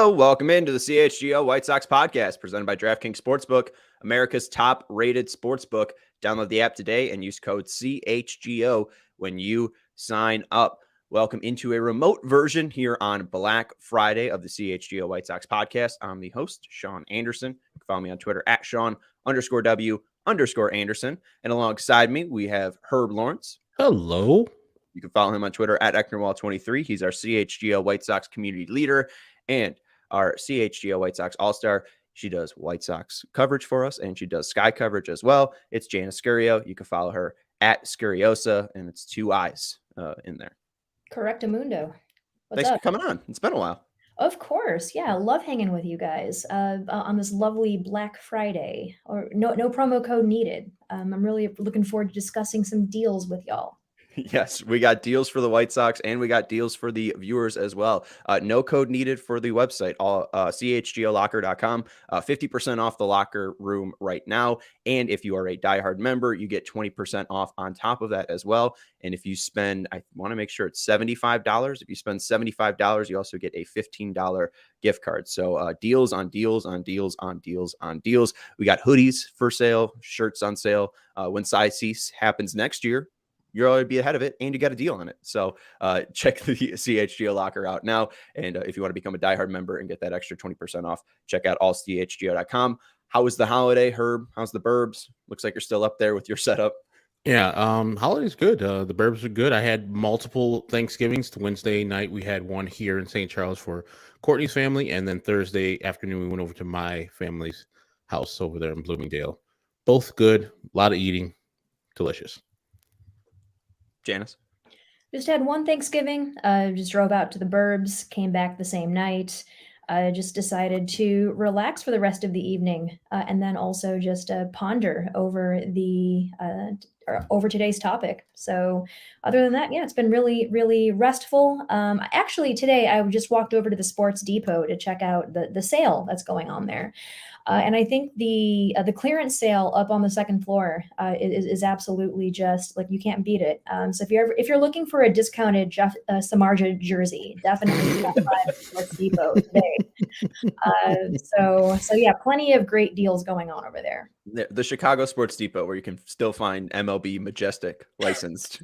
Hello, welcome into the CHGO White Sox podcast presented by DraftKings Sportsbook, America's top-rated sportsbook. Download the app today and use code CHGO when you sign up. Welcome into a remote version here on Black Friday of the CHGO White Sox podcast. I'm the host, Sean Anderson. You can follow me on Twitter at Sean_W_Anderson. And alongside me, we have Herb Lawrence. Hello. You can follow him on Twitter at Ecknerwall23. He's our CHGO White Sox community leader and our CHGO White Sox All-Star. She does White Sox coverage for us, and she does Sky coverage as well. It's Janice Scurio. You can follow her at Scuriosa, and it's 2 I's in there. Correctamundo. Thanks for coming on. It's been a while. Of course. Yeah, I love hanging with you guys on this lovely Black Friday. Or no promo code needed. I'm really looking forward to discussing some deals with y'all. Yes, we got deals for the White Sox and we got deals for the viewers as well. No code needed for the website, chgolocker.com, 50% off the locker room right now. And if you are a diehard member, you get 20% off on top of that as well. And if you spend, I want to make sure it's $75. If you spend $75, you also get a $15 gift card. So deals on deals on deals on deals on deals. We got hoodies for sale, shirts on sale. When size cease happens next year, you're already be ahead of it, and you got a deal on it. So check the CHGO locker out now. And if you want to become a diehard member and get that extra 20% off, check out allchgo.com. How was the holiday, Herb? How's the Burbs? Looks like you're still up there with your setup. Yeah, holiday's good. The Burbs are good. I had multiple Thanksgivings. Wednesday night, we had one here in St. Charles for Courtney's family. And then Thursday afternoon, we went over to my family's house over there in Bloomingdale. Both good. A lot of eating. Delicious. Janice? Just had one Thanksgiving. Just drove out to the Burbs, came back the same night. Just decided to relax for the rest of the evening, and then also just ponder over over today's topic. So other than that, yeah, it's been really, really restful. Actually, today I just walked over to the Sports Depot to check out the sale that's going on there. And I think the clearance sale up on the second floor is absolutely just like, you can't beat it. So if you're looking for a discounted Samardzija jersey, definitely stop by the Sports Depot today. So yeah, plenty of great deals going on over there. The Chicago Sports Depot, where you can still find MLB Majestic licensed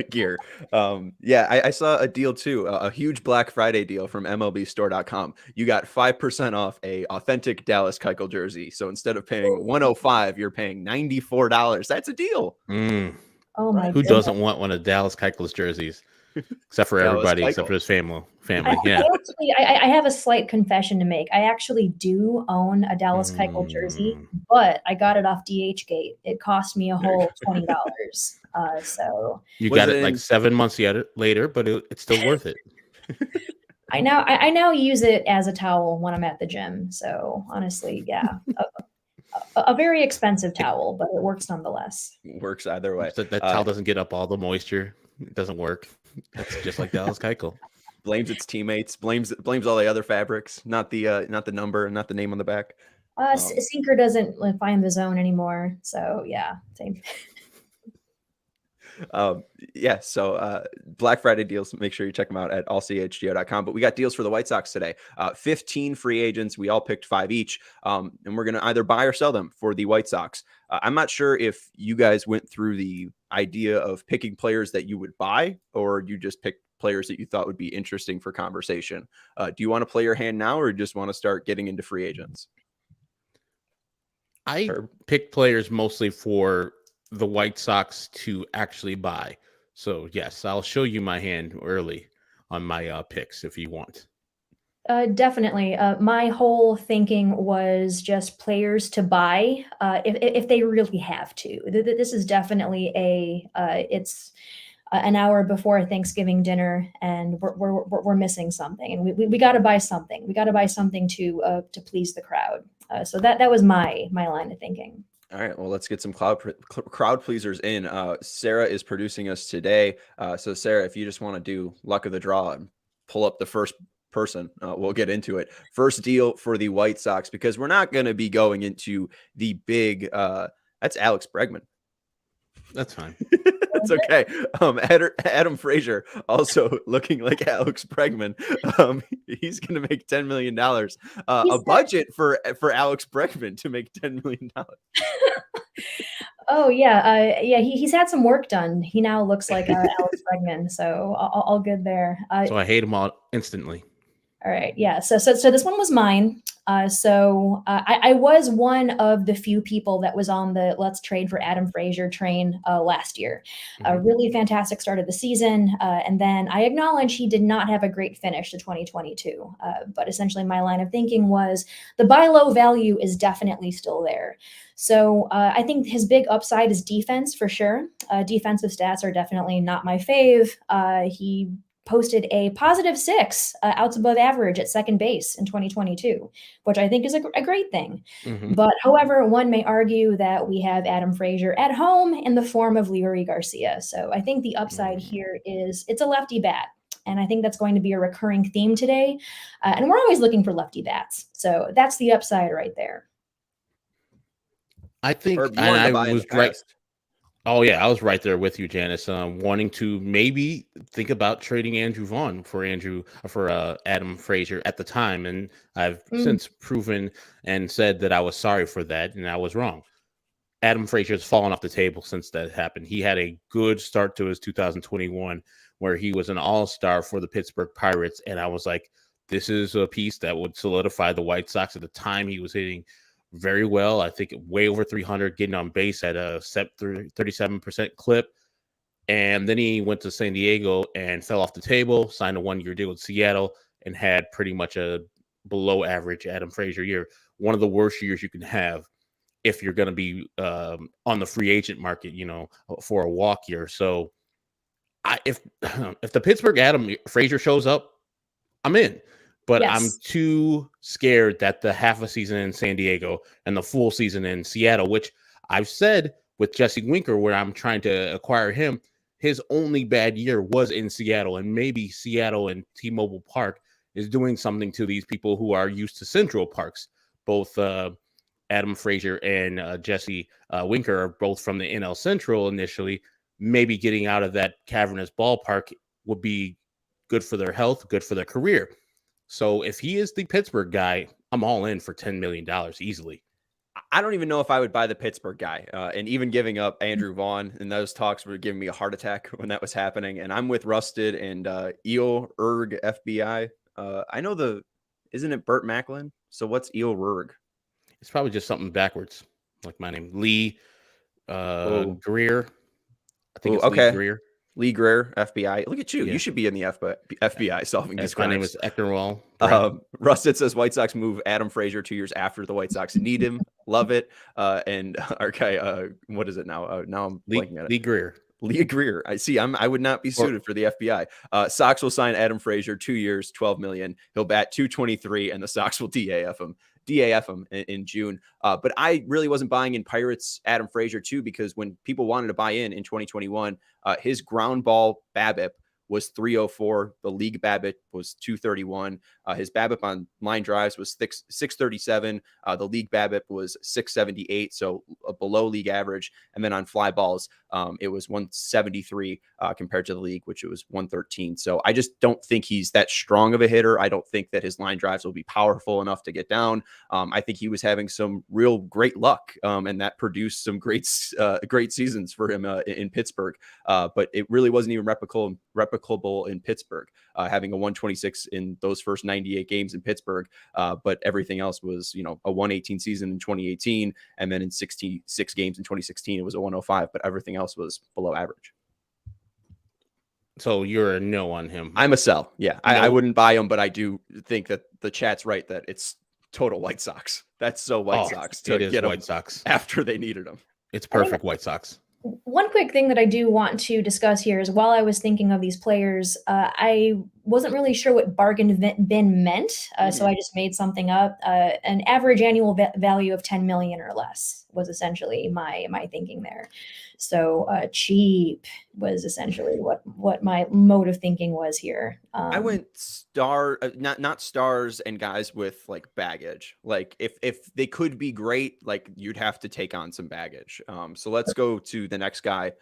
gear. I saw a deal too, a huge Black Friday deal from MLBstore.com. You got 5% off a authentic Dallas Keuchel jersey. So instead of paying $105, you're paying $94. That's a deal. Oh my! Who doesn't want one of Dallas Keuchel's jerseys? Except for everybody, except for his family. Yeah. I have a slight confession to make. I actually do own a Dallas Keuchel jersey, but I got it off DHgate. It cost me a whole $20. So you got it like 7 months later, but it's still worth it. I now use it as a towel when I'm at the gym. So honestly, yeah. A very expensive towel, but it works nonetheless. Works either way. That towel doesn't get up all the moisture. It doesn't work. That's just like Dallas Keuchel. Blames its teammates. Blames all the other fabrics, not the number, not the name on the back. Sinker doesn't find the zone anymore. So yeah, same. So Black Friday deals, make sure you check them out at allchgo.com. But we got deals for the White Sox today. 15 free agents. We all picked 5 each. And we're going to either buy or sell them for the White Sox. I'm not sure if you guys went through the idea of picking players that you would buy, or you just picked players that you thought would be interesting for conversation. Do you want to play your hand now, or just want to start getting into free agents? I picked players mostly for the White Sox to actually buy. So yes, I'll show you my hand early on my picks if you want. Definitely. My whole thinking was just players to buy if they really have to. This is definitely it's an hour before Thanksgiving dinner, and we're missing something, and we got to buy something. We got to buy something to please the crowd. So that was my line of thinking. All right, well, let's get some crowd pleasers in. Sarah is producing us today. So Sarah, if you just want to do luck of the draw and pull up the first person, we'll get into it. First deal for the White Sox, because we're not going to be going into the big, that's Alex Bregman. That's fine. That's okay. Adam Frazier also looking like Alex Bregman. He's going to make $10 million. A budget for Alex Bregman to make $10 million. Oh yeah, yeah. He's had some work done. He now looks like Alex Bregman, so all good there. So I hate him all instantly. All right, yeah. So this one was mine. I was one of the few people that was on the let's trade for Adam Frazier train last year. A really fantastic start of the season, and then I acknowledge he did not have a great finish to 2022. But essentially, my line of thinking was the buy low value is definitely still there. So I think his big upside is defense for sure. Defensive stats are definitely not my fave. He posted a +6 outs above average at second base in 2022, which I think is a great thing. But however, one may argue that we have Adam Frazier at home in the form of Leury Garcia. So I think the upside here is it's a lefty bat. And I think that's going to be a recurring theme today. And we're always looking for lefty bats. So that's the upside right there. I think I was right. Oh yeah, I was right there with you, Janice. Wanting to maybe think about trading Andrew Vaughn for Adam Frazier at the time, and I've since proven and said that I was sorry for that, and I was wrong. Adam Frazier has fallen off the table since that happened. He had a good start to his 2021, where he was an all-star for the Pittsburgh Pirates, and I was like, this is a piece that would solidify the White Sox. At the time, he was hitting very well. I think way over 300, getting on base at a 37% clip. And then he went to San Diego and fell off the table, signed a 1-year deal with Seattle, and had pretty much a below average Adam Frazier year. One of the worst years you can have if you're going to be on the free agent market, for a walk year. So if the Pittsburgh Adam Frazier shows up, I'm in. But yes. I'm too scared that the half a season in San Diego and the full season in Seattle, which I've said with Jesse Winker, where I'm trying to acquire him, his only bad year was in Seattle. And maybe Seattle and T-Mobile Park is doing something to these people who are used to Central Parks. Both Adam Frazier and Jesse Winker are both from the NL Central initially. Maybe getting out of that cavernous ballpark would be good for their health, good for their career. So if he is the Pittsburgh guy, I'm all in for $10 million easily. I don't even know if I would buy the Pittsburgh guy. And even giving up Andrew Vaughn in those talks were giving me a heart attack when that was happening. And I'm with Rusted and Eel Erg FBI. I know isn't it Burt Macklin? So what's Eel Erg? It's probably just something backwards, like my name. Lee Greer. I think it's okay. Lee Greer. Lee Greer, FBI. Look at you. Yeah. You should be in the FBI solving these crimes. My name is Eckerwall. Rusted says White Sox move Adam Frazier 2 years after the White Sox need him. Love it. And our guy, what is it now? Now I'm blanking at it. Lee Greer. Lee Greer. I see. I would not be suited for the FBI. Sox will sign Adam Frazier 2 years, $12 million. He'll bat .223, and the Sox will DAF him in June. But I really wasn't buying in Pirates Adam Frazier too, because when people wanted to buy in 2021, his ground ball BABIP was 304. The league BABIP was 231. His BABIP on line drives was 637. The league BABIP was 678, so below league average. And then on fly balls, it was 173 compared to the league, which it was 113. So I just don't think he's that strong of a hitter. I don't think that his line drives will be powerful enough to get down. I think he was having some real great luck, and that produced some great seasons for him in Pittsburgh. But it really wasn't even replicable in Pittsburgh, having a 126 in those first 98 games in Pittsburgh. But everything else was, a 118 season in 2018. And then in 66 games in 2016, it was a 105, but everything else was below average. So you're a no on him. I'm a sell. Yeah. No. I wouldn't buy him, but I do think that the chat's right that it's total White Sox. That's so White Sox to get White Sox after they needed them. It's perfect White Sox. One quick thing that I do want to discuss here is while I was thinking of these players, I wasn't really sure what bargain bin meant, so I just made something up. An average annual value of 10 million or less was essentially my thinking there. So cheap was essentially what my mode of thinking was here. I went not stars and guys with like baggage. Like if they could be great, like you'd have to take on some baggage. So let's go to the next guy.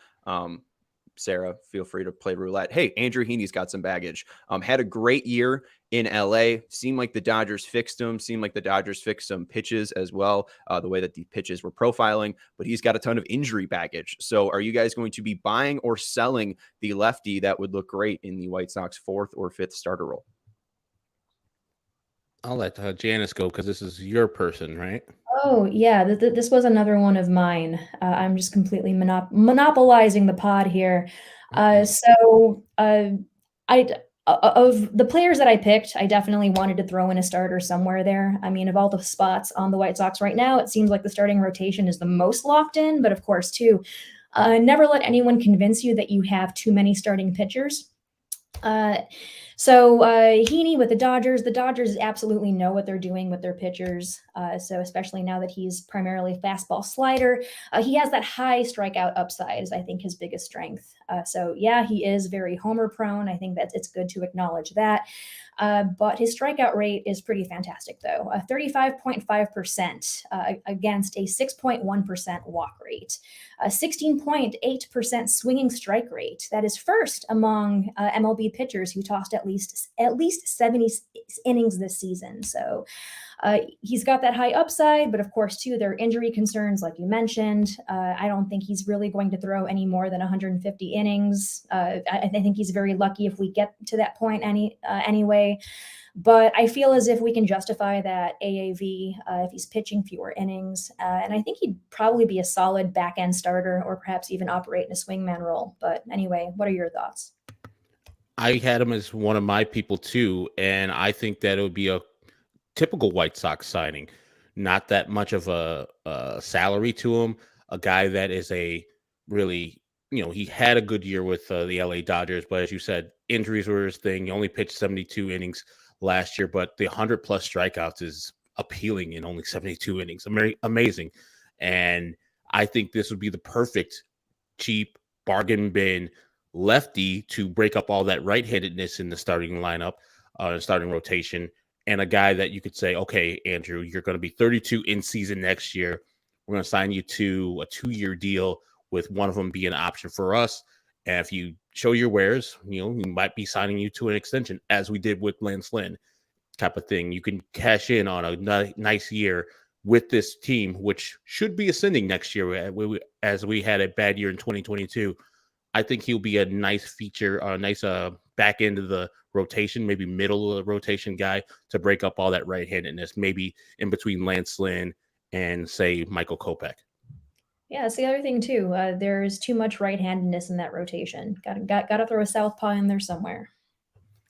Sarah, feel free to play roulette. Hey, Andrew Heaney's got some baggage. Had a great year in LA. Seemed like the Dodgers fixed him. Seemed like the Dodgers fixed some pitches as well, the way that the pitches were profiling. But he's got a ton of injury baggage. So are you guys going to be buying or selling the lefty that would look great in the White Sox 4th or 5th starter role? I'll let Janice go because this is your person, right? Oh yeah, this was another one of mine. I'm just completely monopolizing the pod here. Of the players that I picked, I definitely wanted to throw in a starter somewhere there. I mean, of all the spots on the White Sox right now, it seems like the starting rotation is the most locked in. But of course, too, never let anyone convince you that you have too many starting pitchers. Heaney with the Dodgers absolutely know what they're doing with their pitchers. So especially now that he's primarily fastball slider, he has that high strikeout upside is I think his biggest strength. So yeah, he is very homer prone. I think that it's good to acknowledge that. But his strikeout rate is pretty fantastic, though. 35.5% against a 6.1% walk rate, a 16.8% swinging strike rate. That is first among MLB pitchers who tossed at least 70 innings this season. So he's got that high upside, but of course, too, there are injury concerns, like you mentioned. I don't think he's really going to throw any more than 150 innings. I think he's very lucky if we get to that point anyway. But I feel as if we can justify that AAV if he's pitching fewer innings. And I think he'd probably be a solid back-end starter or perhaps even operate in a swingman role. But anyway, what are your thoughts? I had him as one of my people too, and I think that it would be a typical White Sox signing. Not that much of a salary to him. A guy that is a really, he had a good year with the LA Dodgers, but as you said, injuries were his thing. He only pitched 72 innings last year, but the 100 plus strikeouts is appealing in only 72 innings. Amazing. And I think this would be the perfect cheap bargain bin lefty to break up all that right-handedness in the starting lineup, starting rotation, and a guy that you could say, okay, Andrew, you're going to be 32 in season next year. We're going to sign you to a 2-year deal with one of them being an option for us. And if you show your wares, we might be signing you to an extension, as we did with Lance Lynn type of thing. You can cash in on a nice year with this team, which should be ascending next year as we had a bad year in 2022. I think he'll be a nice feature, a nice back end of the rotation, maybe middle of the rotation guy to break up all that right-handedness, maybe in between Lance Lynn and, say, Michael Kopech. Yeah, it's the other thing, too. There's too much right-handedness in that rotation. Got to throw a southpaw in there somewhere.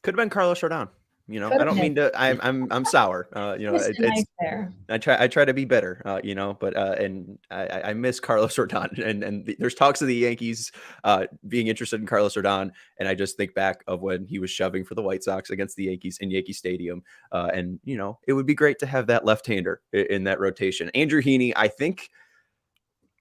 Could have been Carlos Rodon. I don't mean to. I'm sour. Nice there. I try to be better. But and I miss Carlos Rodon, and there's talks of the Yankees being interested in Carlos Rodon, and I just think back of when he was shoving for the White Sox against the Yankees in Yankee Stadium, and it would be great to have that left-hander in that rotation. Andrew Heaney, I think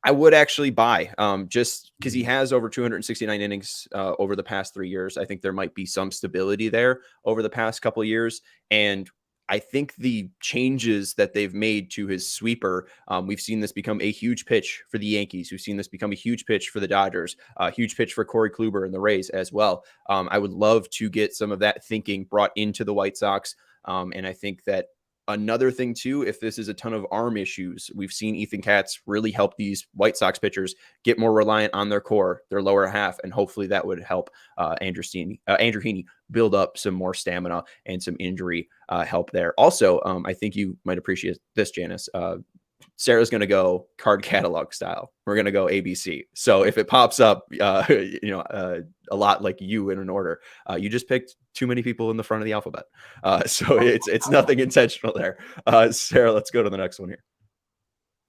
I would actually buy just because he has over 269 innings over the past 3 years. I think there might be some stability there over the past couple of years. And I think the changes that they've made to his sweeper, we've seen this become a huge pitch for the Yankees. We've seen this become a huge pitch for the Dodgers, a huge pitch for Corey Kluber and the Rays as well. I would love to get some of that thinking brought into the White Sox. And I think that another thing, too, if this is a ton of arm issues, we've seen Ethan Katz really help these White Sox pitchers get more reliant on their core, their lower half, and hopefully that would help Andrew Heaney build up some more stamina and some injury help there. Also, I think you might appreciate this, Janice. Sarah's going to go card catalog style. We're going to go ABC. So if it pops up, a lot like you in an order, you just picked too many people in the front of the alphabet. So it's nothing intentional there. Sarah, let's go to the next one here.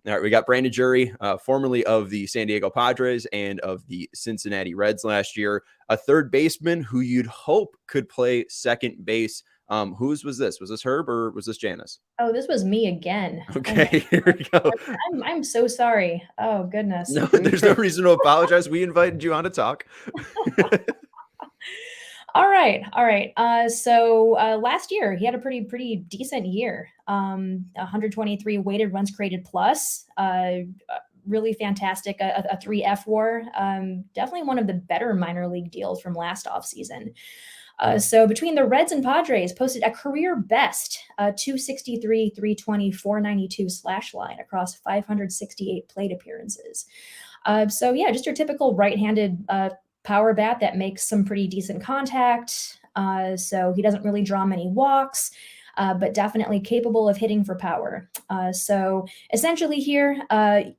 All right, we got Brandon Jury, formerly of the San Diego Padres and of the Cincinnati Reds last year, a third baseman who you'd hope could play second base. Whose was this? Was this Herb or was this Janice? Oh, this was me again. Okay, here we go. I'm so sorry. Oh, goodness. No, there's no reason to apologize. We invited you on to talk. All right. So last year he had a pretty decent year. 123 weighted runs created plus. Really fantastic. A 3F WAR. Definitely one of the better minor league deals from last offseason. So between the Reds and Padres, posted a career best 263, 320, 492 slash line across 568 plate appearances. So yeah, just your typical right-handed power bat that makes some pretty decent contact. So he doesn't really draw many walks, but definitely capable of hitting for power. So essentially here,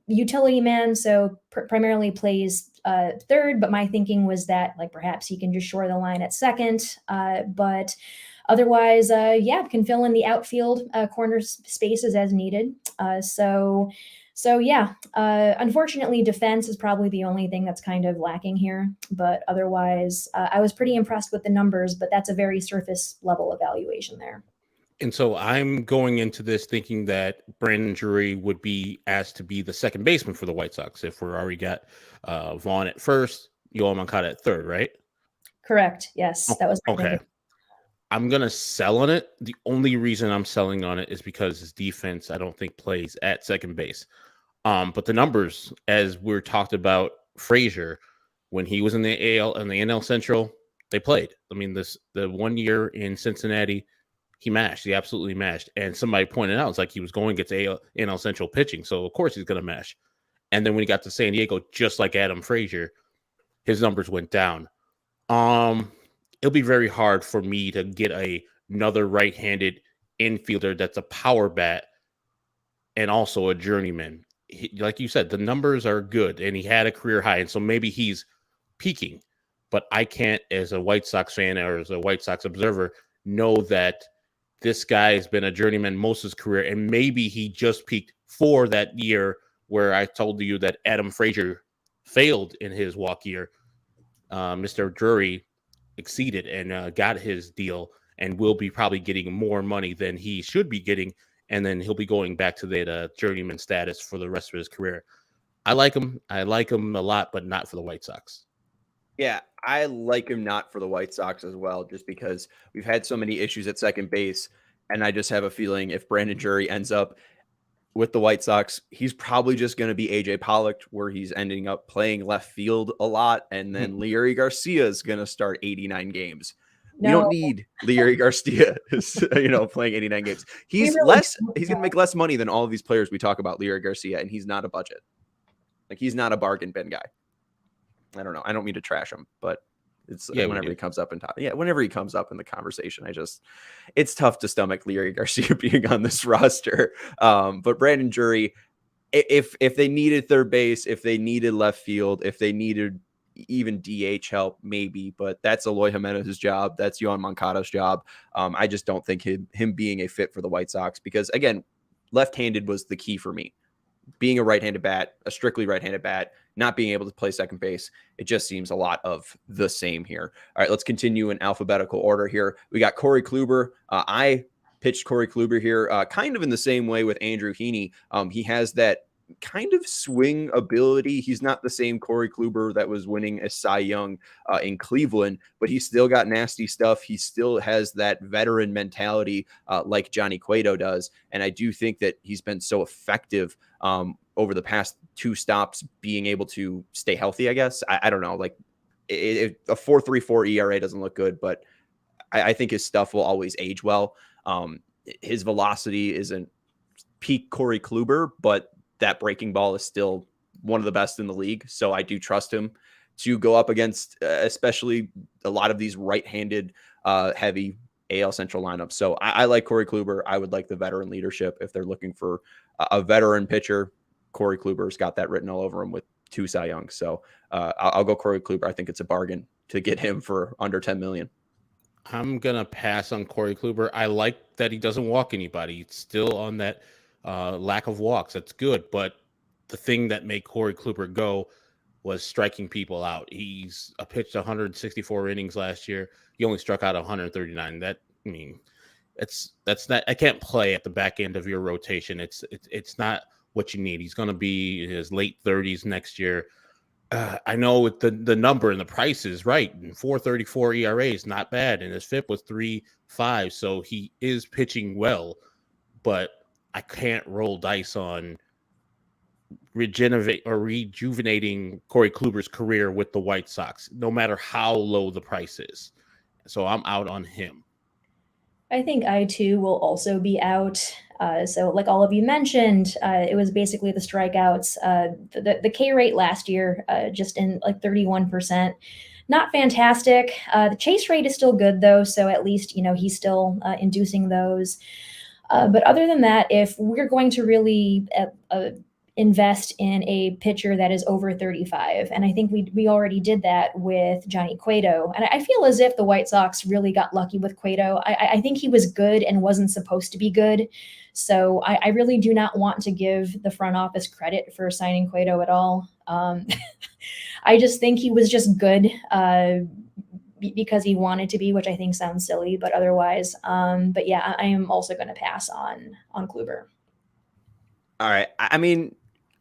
utility man, so primarily plays third, but my thinking was that like perhaps he can just shore the line at second. But otherwise, can fill in the outfield corner spaces as needed. So yeah, unfortunately, defense is probably the only thing that's kind of lacking here. But otherwise, I was pretty impressed with the numbers, but that's a very surface level evaluation there. And so I'm going into this thinking that Brandon Drury would be asked to be the second baseman for the White Sox if we're already got Vaughn at first, Yoel Moncada at third, right? Correct. Yes, that was okay. Thinking. I'm going to sell on it. The only reason I'm selling on it is because his defense, I don't think, plays at second base. But the numbers, as we're talked about, Frazier, when he was in the AL and the NL Central, they played. I mean, the 1 year in Cincinnati, he mashed. He absolutely mashed. And somebody pointed out, it's like he was going against NL Central pitching, so of course he's going to mash. And then when he got to San Diego, just like Adam Frazier, his numbers went down. It'll be very hard for me to get another right-handed infielder that's a power bat and also a journeyman. Like you said, the numbers are good, and he had a career high, and so maybe he's peaking. But I can't, as a White Sox fan or as a White Sox observer, know that this guy has been a journeyman most of his career, and maybe he just peaked for that year where I told you that Adam Frazier failed in his walk year. Mr. Drury exceeded and got his deal and will be probably getting more money than he should be getting, and then he'll be going back to that journeyman status for the rest of his career. I like him. I like him a lot, but not for the White Sox. Yeah, I like him not for the White Sox as well, just because we've had so many issues at second base. And I just have a feeling if Brandon Drury ends up with the White Sox, he's probably just going to be AJ Pollock, where he's ending up playing left field a lot. And then Leury Garcia is going to start 89 games. No. We don't need Leury Garcia, playing 89 games. He's going to make less money than all of these players we talk about, Leury Garcia, and he's not a budget. Like, he's not a bargain bin guy. I don't know. I don't mean to trash him, but it's whenever he comes up whenever he comes up in the conversation, it's tough to stomach Leury Garcia being on this roster. But Brandon Drury, if they needed third base, if they needed left field, if they needed even DH help, maybe, but that's Eloy Jimenez's job. That's Yoel Moncada's job. I just don't think him being a fit for the White Sox, because again, left-handed was the key for me. Being a right-handed bat, a strictly right-handed bat, not being able to play second base, it just seems a lot of the same here. All right, let's continue in alphabetical order here. We got Corey Kluber. I pitched Corey Kluber here kind of in the same way with Andrew Heaney. He has that kind of swing ability. He's not the same Corey Kluber that was winning a Cy Young in Cleveland, but he's still got nasty stuff. He still has that veteran mentality like Johnny Cueto does. And I do think that he's been so effective over the past two stops, being able to stay healthy, I guess. I don't know. Like a 4.34 ERA doesn't look good, but I think his stuff will always age well. His velocity isn't peak Corey Kluber, but that breaking ball is still one of the best in the league. So I do trust him to go up against especially a lot of these right-handed heavy AL Central lineups. So I like Corey Kluber. I would like the veteran leadership if they're looking for a veteran pitcher. Corey Kluber's got that written all over him with 2 Cy Youngs. So I'll go Corey Kluber. I think it's a bargain to get him for under $10 million. I'm going to pass on Corey Kluber. I like that he doesn't walk anybody. It's still on that lack of walks. That's good. But the thing that made Corey Kluber go was striking people out. He's pitched 164 innings last year. He only struck out 139. That's not. I can't play at the back end of your rotation. It's not what you need. He's going to be in his late 30s next year. I know with the number and the price is right. And 4.34 ERA is not bad, and his FIP was 3.5, so he is pitching well. But I can't roll dice on rejuvenating Corey Kluber's career with the White Sox, no matter how low the price is. So I'm out on him. I think I too will also be out. So, like all of you mentioned, it was basically the strikeouts. The K rate last year, just in like 31%, not fantastic. The chase rate is still good though, so at least he's still inducing those. But other than that, if we're going to really invest in a pitcher that is over 35. And I think we already did that with Johnny Cueto. And I feel as if the White Sox really got lucky with Cueto. I think he was good and wasn't supposed to be good. So I really do not want to give the front office credit for signing Cueto at all. I just think he was just good because he wanted to be, which I think sounds silly, but otherwise. But yeah, I am also going to pass on Kluber. All right. I mean,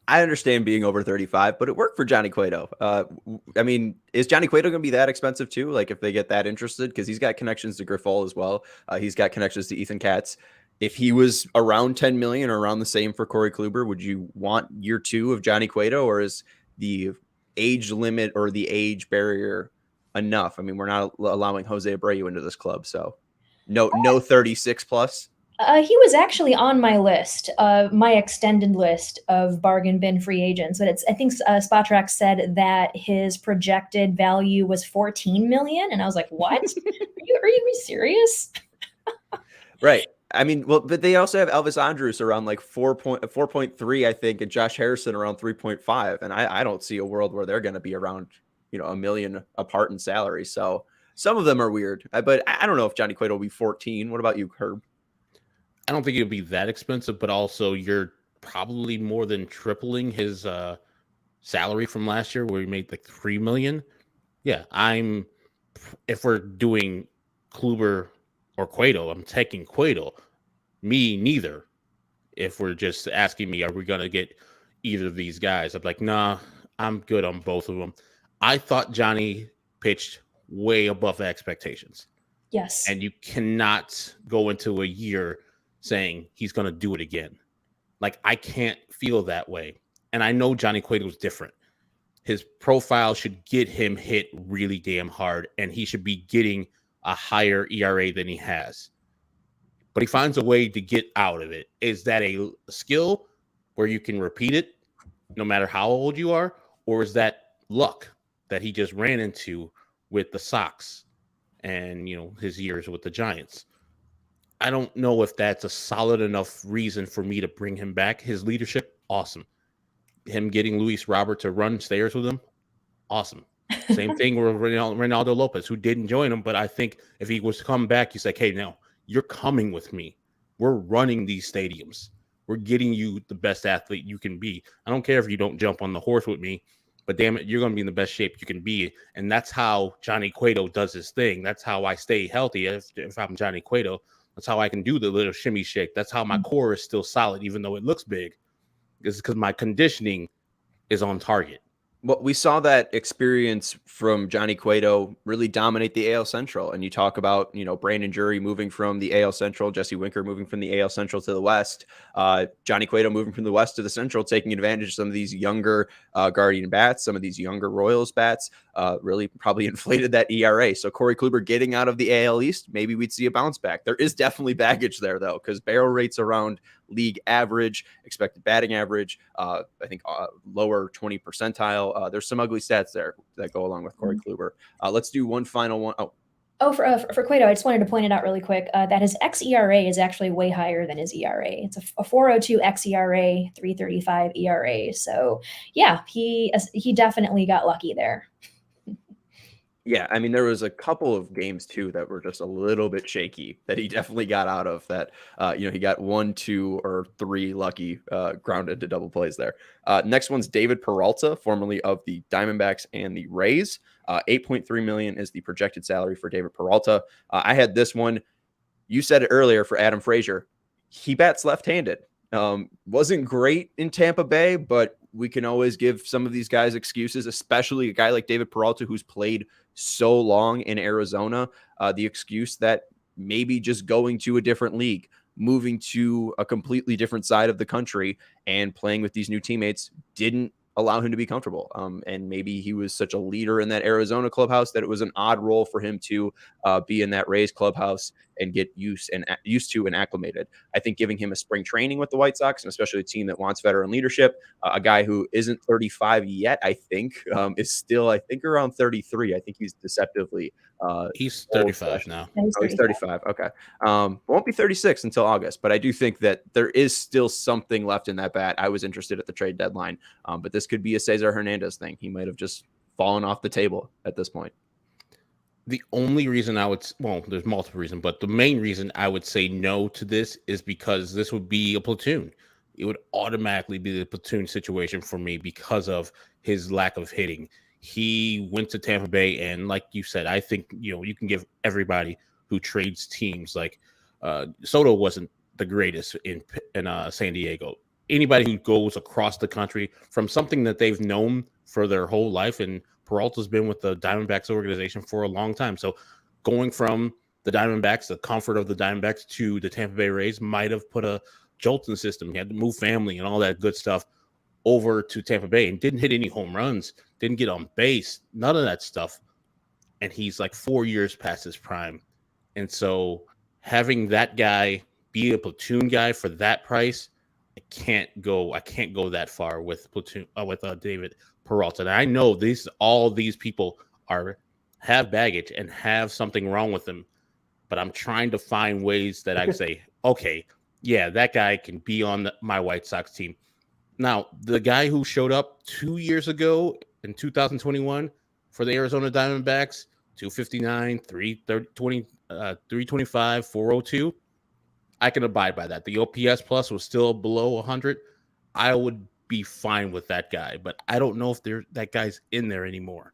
I understand being over 35, but it worked for Johnny Cueto. I mean, is Johnny Cueto going to be that expensive too? Like if they get that interested, because he's got connections to Grifol as well. He's got connections to Ethan Katz. If he was around 10 million or around the same for Corey Kluber, would you want year 2 of Johnny Cueto, or is the age limit or the age barrier enough? I mean, we're not allowing Jose Abreu into this club, so no 36 plus. He was actually on my list, my extended list of bargain bin free agents. But I think Spotrac said that his projected value was 14 million, and I was like, "What? Are you serious?" Right. I mean, well, but they also have Elvis Andrus around like 4.3, I think, and Josh Harrison around 3.5, and I don't see a world where they're going to be around $1 million apart in salary. So some of them are weird, but I don't know if Johnny Cueto will be 14. What about you, Herb? I don't think it'll be that expensive, but also you're probably more than tripling his salary from last year, where he made like $3 million. Yeah, if we're doing Kluber or Cueto, I'm taking Cueto. Me neither. If we're just asking me, are we gonna get either of these guys? I'm like, nah, I'm good on both of them. I thought Johnny pitched way above expectations. Yes. And you cannot go into a year saying he's going to do it again. Like, I can't feel that way. And I know Johnny Cueto is different. His profile should get him hit really damn hard, and he should be getting a higher ERA than he has. But he finds a way to get out of it. Is that a skill where you can repeat it no matter how old you are? Or is that luck that he just ran into with the Sox and, his years with the Giants? I don't know if that's a solid enough reason for me to bring him back. His leadership, awesome. Him getting Luis Robert to run stairs with him, awesome. Same thing with Reynaldo Lopez, who didn't join him. But I think if he was to come back, he's like, hey, now you're coming with me. We're running these stadiums. We're getting you the best athlete you can be. I don't care if you don't jump on the horse with me, but damn it, you're going to be in the best shape you can be. And that's how Johnny Cueto does his thing. That's how I stay healthy if I'm Johnny Cueto. That's how I can do the little shimmy shake. That's how my core is still solid, even though it looks big. It's because my conditioning is on target. Well, we saw that experience from Johnny Cueto really dominate the AL Central. And you talk about, Brandon Drury moving from the AL Central, Jesse Winker moving from the AL Central to the West, Johnny Cueto moving from the West to the Central, taking advantage of some of these younger Guardian bats, some of these younger Royals bats, really probably inflated that ERA. So Corey Kluber getting out of the AL East, maybe we'd see a bounce back. There is definitely baggage there, though, because barrel rates around league average, expected batting average, I think lower 20 percentile. There's some ugly stats there that go along with Corey Kluber. Let's do one final one. For Cueto, I just wanted to point it out really quick that his xERA is actually way higher than his ERA. It's a 4.02 xERA, 3.35 ERA. So yeah, he definitely got lucky there. Yeah, I mean, there was a couple of games too that were just a little bit shaky that he definitely got out of. That he got 1, 2, or 3 lucky grounded to double plays there. Next one's David Peralta, formerly of the Diamondbacks and the Rays. 8.3 million is the projected salary for David Peralta. I had this one. You said it earlier for Adam Frazier. He bats left-handed. Wasn't great in Tampa Bay, but we can always give some of these guys excuses, especially a guy like David Peralta who's played so long in Arizona. The excuse that maybe just going to a different league, moving to a completely different side of the country and playing with these new teammates didn't allow him to be comfortable. And maybe he was such a leader in that Arizona clubhouse that it was an odd role for him to be in that Rays clubhouse and get used to and acclimated. I think giving him a spring training with the White Sox, and especially a team that wants veteran leadership, a guy who isn't 35 yet, I think, is still, I think, around 33. I think he's deceptively He's 35 now. Oh, he's 35. Okay. Won't be 36 until August, but I do think that there is still something left in that bat. I was interested at the trade deadline, but this could be a Cesar Hernandez thing. He might have just fallen off the table at this point. The only reason there's multiple reasons, but the main reason I would say no to this is because this would be a platoon. It would automatically be the platoon situation for me because of his lack of hitting. He went to Tampa Bay, and like you said, I think you can give everybody who trades teams like Soto wasn't the greatest in San Diego. Anybody who goes across the country from something that they've known for their whole life, and Peralta's been with the Diamondbacks organization for a long time. So going from the Diamondbacks, the comfort of the Diamondbacks, to the Tampa Bay Rays might have put a jolt in the system. He had to move family and all that good stuff over to Tampa Bay and didn't hit any home runs, didn't get on base, none of that stuff. And he's like 4 years past his prime. And so having that guy be a platoon guy for that price, I can't go that far with David Peralta. And I know all these people have baggage and have something wrong with them, but I'm trying to find ways that I can say, okay, yeah, that guy can be on my White Sox team. Now, the guy who showed up 2 years ago in 2021 for the Arizona Diamondbacks, 259, 325, 402. I can abide by that. The OPS plus was still below 100. I would be fine with that guy, but I don't know if that guy's in there anymore.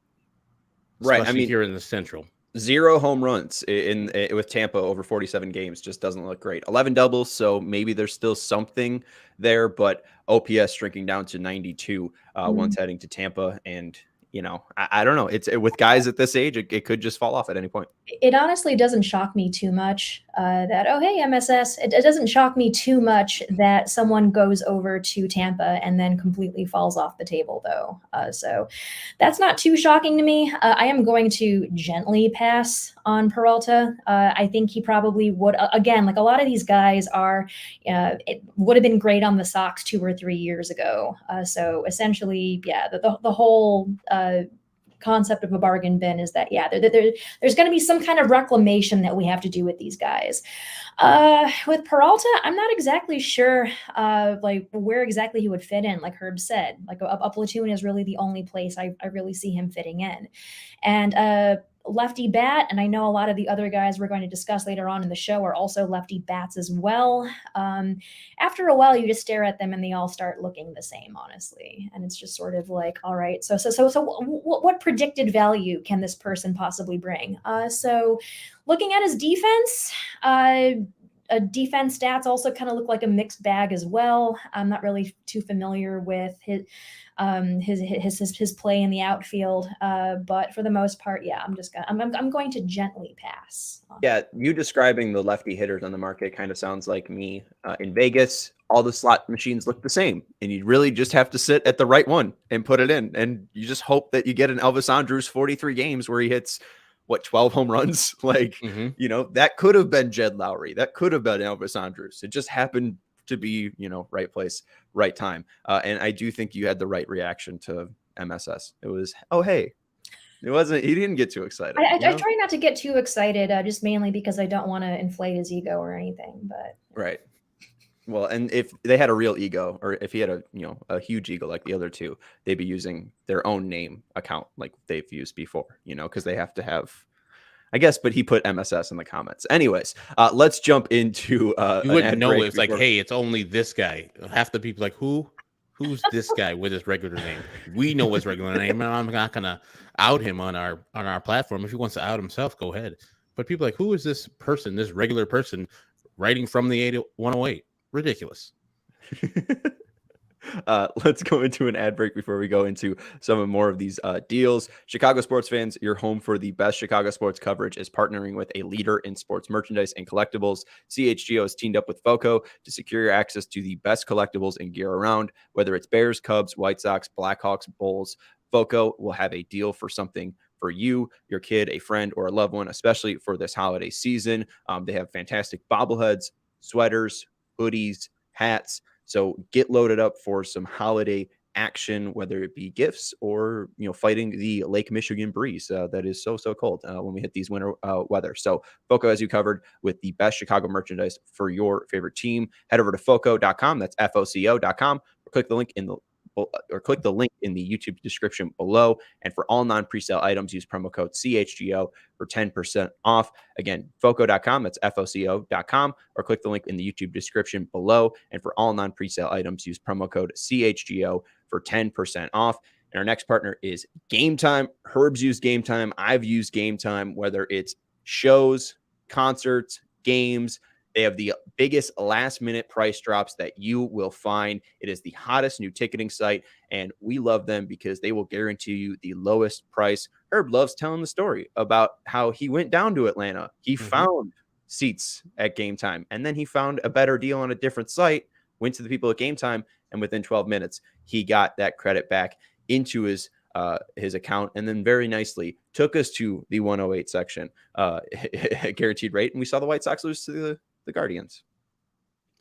Right. Especially here in the Central. 0 home runs with Tampa over 47 games just doesn't look great. 11 doubles, so maybe there's still something there, but OPS shrinking down to 92 once heading to Tampa. And I don't know. It's with guys at this age, it could just fall off at any point. It honestly doesn't shock me too much that, oh, hey, MSS. It doesn't shock me too much that someone goes over to Tampa and then completely falls off the table, though. So that's not too shocking to me. I am going to gently pass on Peralta. I think he probably would, again, like a lot of these guys it would have been great on the Sox 2 or 3 years ago. So essentially, yeah, the whole concept of a bargain bin is that, yeah, there's going to be some kind of reclamation that we have to do with these guys. With Peralta, I'm not exactly sure like where exactly he would fit in. Like Herb said, like a platoon is really the only place I really see him fitting in. And lefty bat, and I know a lot of the other guys we're going to discuss later on in the show are also lefty bats as well. After a while, you just stare at them and they all start looking the same, honestly. And it's just sort of like, all right, so what predicted value can this person possibly bring? So looking at his defense, defense stats also kind of look like a mixed bag as well. I'm not really too familiar with his play in the outfield, but for the most part, yeah, I'm going to gently pass. Yeah, you describing the lefty hitters on the market kind of sounds like me in Vegas. All the slot machines look the same, and you really just have to sit at the right one and put it in, and you just hope that you get an Elvis Andrus 43 games where he hits 12 home runs. Like, that could have been Jed Lowry. That could have been Elvis Andrus. It just happened to be, right place, right time. And I do think you had the right reaction to MSS. It was, oh, hey, he didn't get too excited. I try not to get too excited, just mainly because I don't want to inflate his ego or anything, but. Right. Well, and if they had a real ego, or if he had a huge ego like the other two, they'd be using their own name account like they've used before, because they have to have, I guess. But he put MSS in the comments. Anyways, let's jump into You an wouldn't ad know break it's like, before. hey, it's only this guy. Half the people like, who's this guy with his regular name? We know his regular name, and I'm not gonna out him on our platform. If he wants to out himself, go ahead. But people are like, who is this person, this regular person writing from the 108? Ridiculous. Let's go into an ad break before we go into some more of these deals. Chicago sports fans, your home for the best Chicago sports coverage is partnering with a leader in sports merchandise and collectibles. CHGO has teamed up with FOCO to secure your access to the best collectibles and gear around. Whether it's Bears, Cubs, White Sox, Blackhawks, Bulls, FOCO will have a deal for something for you, your kid, a friend, or a loved one, especially for this holiday season. They have fantastic bobbleheads, sweaters, hoodies, hats. So get loaded up for some holiday action, whether it be gifts or fighting the Lake Michigan breeze that is so cold when we hit these winter weather. So FOCO has you covered with the best Chicago merchandise for your favorite team. Head over to foco.com. That's FOCO.com. Click the link in the YouTube description below. And for all non-presale items, use promo code CHGO for 10% off. Again, foco.com, that's FOCO.com, or click the link in the YouTube description below. And for all non-presale items, use promo code CHGO for 10% off. And our next partner is Game Time. Herb's used Game Time. I've used Game Time, whether it's shows, concerts, games. They have the biggest last-minute price drops that you will find. It is the hottest new ticketing site, and we love them because they will guarantee you the lowest price. Herb loves telling the story about how he went down to Atlanta. He found seats at Game Time, and then he found a better deal on a different site, went to the people at Game Time, and within 12 minutes, he got that credit back into his account, and then very nicely took us to the 108 section, guaranteed rate, and we saw the White Sox lose to the Guardians.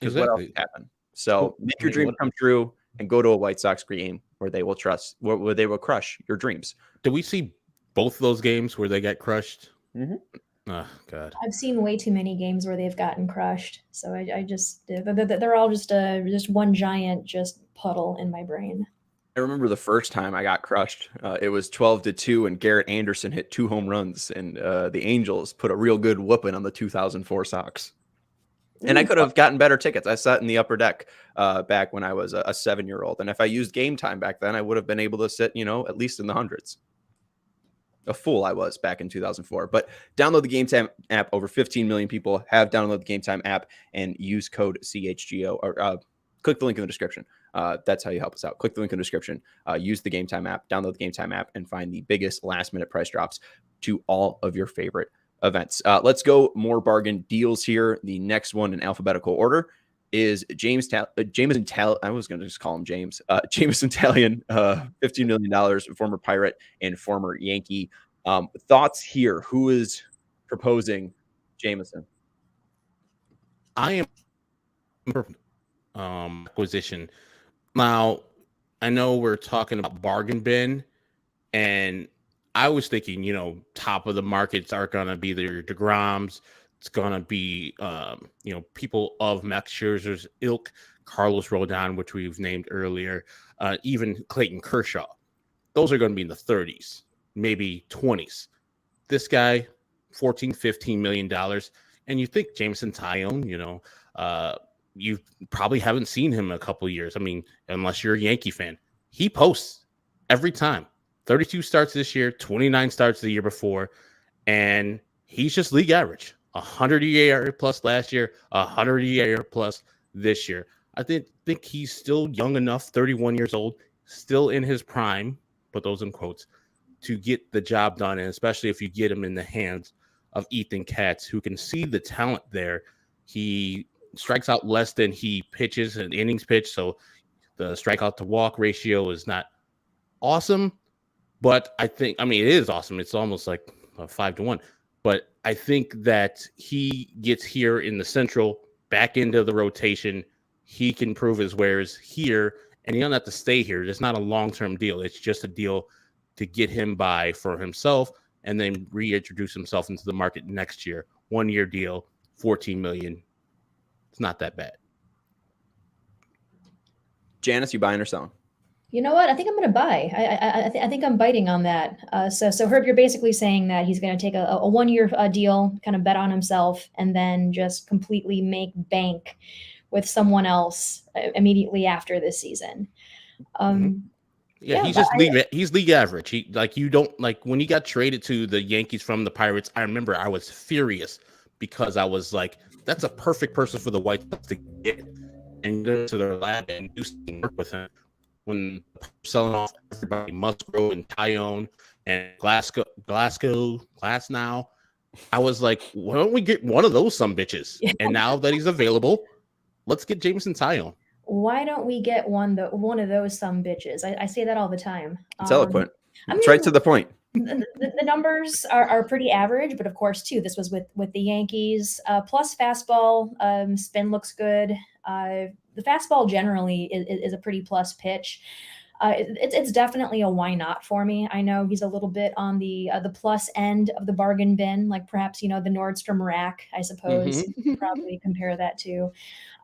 Because what else happened? So make your dream come true and go to a White Sox game where they will where they will crush your dreams. Did we see both those games where they got crushed? Oh, God. I've seen way too many games where they've gotten crushed. So I just, they're all just one giant just puddle in my brain. I remember the first time I got crushed. It was 12-2, and Garrett Anderson hit 2 home runs, and the Angels put a real good whooping on the 2004 Sox. And I could have gotten better tickets. I sat in the upper deck back when I was a 7-year-old. And if I used Game Time back then, I would have been able to sit, at least in the hundreds. A fool I was back in 2004. But download the Game Time app. Over 15 million people have downloaded the Game Time app and use code CHGO, or click the link in the description. That's how you help us out. Click the link in the description. Use the Game Time app, download the Game Time app, and find the biggest last-minute price drops to all of your favorite events. Let's go more bargain deals here. The next one in alphabetical order is Jameson Talion. I was going to just call him James. Jameson Talion, $15 million, former Pirate and former Yankee. Thoughts here? Who is proposing Jameson? I am acquisition. Now, I know we're talking about bargain bin, and I was thinking, top of the markets are going to be your DeGroms. It's going to be, people of Max Scherzer's ilk, Carlos Rodon, which we've named earlier, even Clayton Kershaw. Those are going to be in the 30s, maybe 20s. This guy, $14, $15 million. And you think Jameson Talion, you probably haven't seen him in a couple of years. I mean, unless you're a Yankee fan. He posts every time. 32 starts this year, 29 starts the year before, and he's just league average. 100 ERA plus last year, 100 ERA plus this year. I think he's still young enough, 31 years old, still in his prime, put those in quotes, to get the job done, and especially if you get him in the hands of Ethan Katz, who can see the talent there. He strikes out less than he pitches an innings pitch, so the strikeout to walk ratio is not awesome. But it is awesome. It's almost like 5-1. But I think that he gets here in the Central, back into the rotation. He can prove his wares here, and he doesn't have to stay here. It's not a long-term deal. It's just a deal to get him by for himself and then reintroduce himself into the market next year. 1-year deal, $14 million. It's not that bad. Janice, you buying or selling? You know what? I think I'm going to buy. I think I'm biting on that. So Herb, you're basically saying that he's going to take a 1-year deal, kind of bet on himself, and then just completely make bank with someone else immediately after this season. Yeah, he's just he's league average. He you don't like when he got traded to the Yankees from the Pirates. I remember I was furious because I was like, that's a perfect person for the White Sox to get and go to their lab and do some work with him. When selling off everybody, Musgrove and Tyone and Glass now, I was like, why don't we get one of those some bitches? Yeah. And now that he's available, let's get Jameson Tyone. Why don't we get one of those some bitches? I say that all the time. It's eloquent. I It's mean, right to the point. The numbers are pretty average, but of course, too, this was with the Yankees. Plus fastball, spin looks good. The fastball generally is a pretty plus pitch. It's definitely a why not for me. I know he's a little bit on the plus end of the bargain bin, like perhaps the Nordstrom rack, I suppose. You could probably compare that to.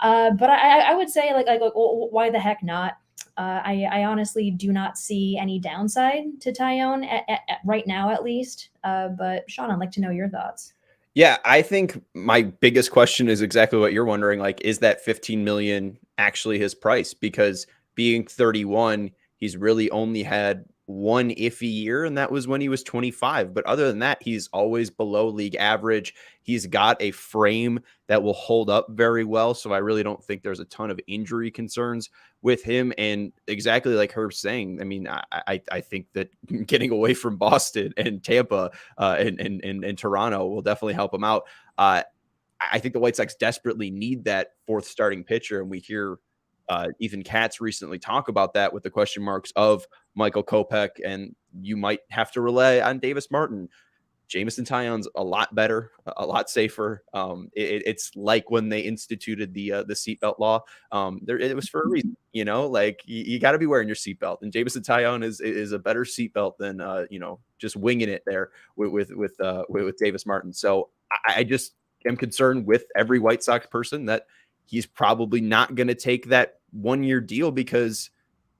But I would say like why the heck not? I honestly do not see any downside to Tyone at right now, at least. But Sean, I'd like to know your thoughts. Yeah, I think my biggest question is exactly what you're wondering. Like, is that 15 million actually his price? Because being 31, he's really only had one iffy year, and that was when he was 25. But other than that, he's always below league average. He's got a frame that will hold up very well. So I really don't think there's a ton of injury concerns with him. And exactly like Herb's saying, I mean, I think that getting away from Boston and Tampa and Toronto will definitely help him out. I think the White Sox desperately need that fourth starting pitcher. And we hear Ethan Katz recently talk about that with the question marks of Michael Kopech, and you might have to rely on Davis Martin. Jameson Tyone's a lot better, a lot safer. It's like when they instituted the seatbelt law. It was for a reason, like you got to be wearing your seatbelt. And Jameson Tyone is a better seatbelt than just winging it there with Davis Martin. So I just am concerned with every White Sox person that he's probably not going to take that 1-year deal because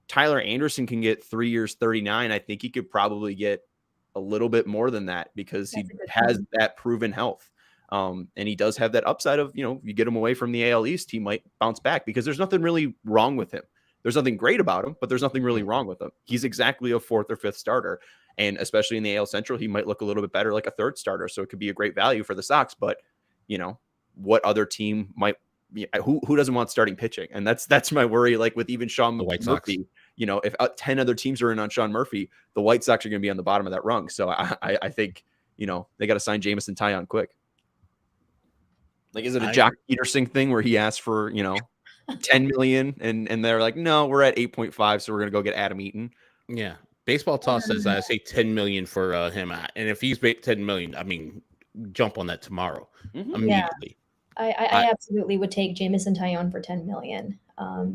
Tyler Anderson can get 3 years, 39. I think he could probably get a little bit more than that because he has that proven health. And he does have that upside of, you get him away from the AL East, he might bounce back because there's nothing really wrong with him. There's nothing great about him, but there's nothing really wrong with him. He's exactly a 4th or 5th starter. And especially in the AL Central, he might look a little bit better like a 3rd starter. So it could be a great value for the Sox, but what other team might, who doesn't want starting pitching? And that's my worry. Like with even Sean Murphy, if 10 other teams are in on Sean Murphy, the White Sox are going to be on the bottom of that rung. So I think, they got to sign Jameson Tyone quick. Like, is it a Jock Peterson thing where he asked for, 10 million and they're like, no, we're at 8.5. So we're going to go get Adam Eaton. Yeah. Baseball Toss says I say 10 million for him. And if he's 10 million, I mean, jump on that tomorrow immediately. Yeah. I absolutely would take Jameson Tyone for 10 million.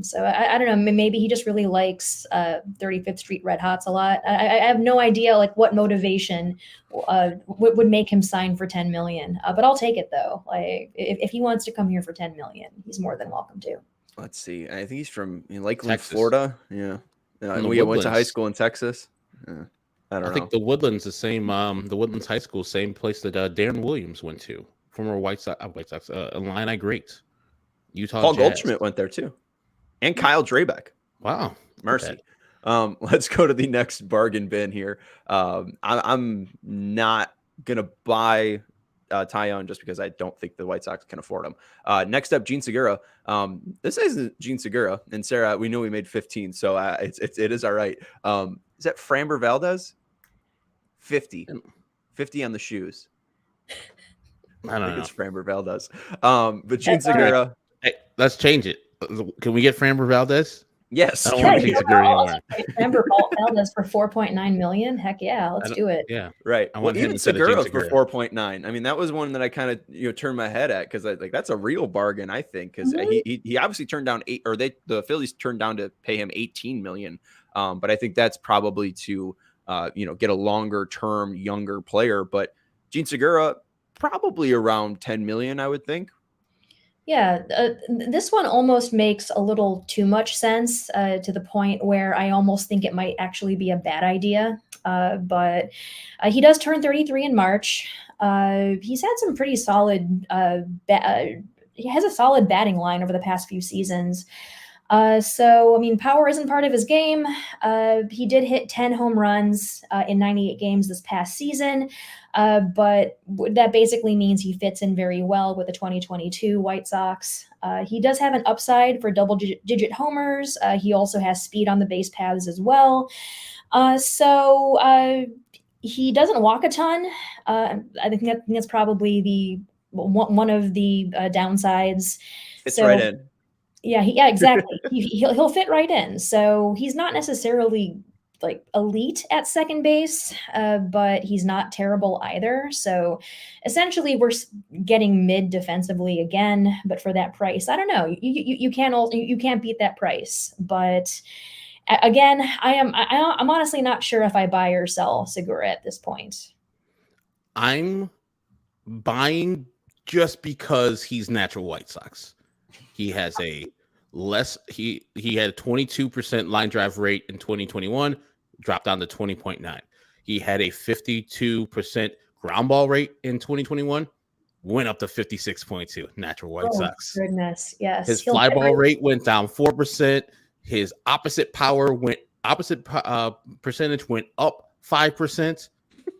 So I don't know, maybe he just really likes 35th Street Red Hots a lot. I have no idea like what motivation would make him sign for 10 million. But I'll take it though. Like if he wants to come here for 10 million, he's more than welcome to. Let's see. I think he's from Lakeland, Florida. Yeah. We went to high school in Texas. I think the Woodlands the same. The Woodlands High School, same place that Darren Williams went to. Former White Sox, Illini great. Utah Paul Jazz. Goldschmidt went there too. And Kyle Drabeck. Wow. Mercy. Let's go to the next bargain bin here. I'm not going to buy Tyone just because I don't think the White Sox can afford him. Next up, Gene Segura. This isn't Gene Segura. And Sarah, we know we made 15, so it is all right. Is that Framber Valdez? 50 on the shoes. I don't know. It's Framber Valdez. But Gene Segura. Hey, let's change it. Can we get Framber Valdez? Yes. I don't want Gene Segura anymore. Framber Valdez for 4.9 million. Heck yeah, let's do it. Yeah, right. I want even Segura for 4.9. I mean, that was one that I kind of turned my head at because that's a real bargain, I think, because he obviously turned down the Phillies turned down to pay him 18 million. But I think that's probably to get a longer term younger player. But Gene Segura probably around 10 million, I would think. Yeah, this one almost makes a little too much sense to the point where I almost think it might actually be a bad idea. But he does turn 33 in March. He's had some pretty solid, he has a solid batting line over the past few seasons. So, I mean, power isn't part of his game. He did hit 10 home runs in 98 games this past season, but that basically means he fits in very well with the 2022 White Sox. He does have an upside for double-digit homers. He also has speed on the base paths as well. So he doesn't walk a ton. I think that's probably the one of the downsides. It's right So in. yeah, exactly. He'll fit right in. So he's not necessarily like elite at second base, but he's not terrible either. So essentially, we're getting mid defensively again, but for that price, I don't know. You can't beat that price. But again, I'm honestly not sure if I buy or sell Segura at this point. I'm buying just because he's natural White Sox. He has a he had a 22% line drive rate in 2021, dropped down to 20.9. He had a 52% ground ball rate in 2021, went up to 56.2. Natural White Oh Sox. goodness, yes. His He'll fly fit ball right. rate went down 4%. His opposite percentage went up 5%.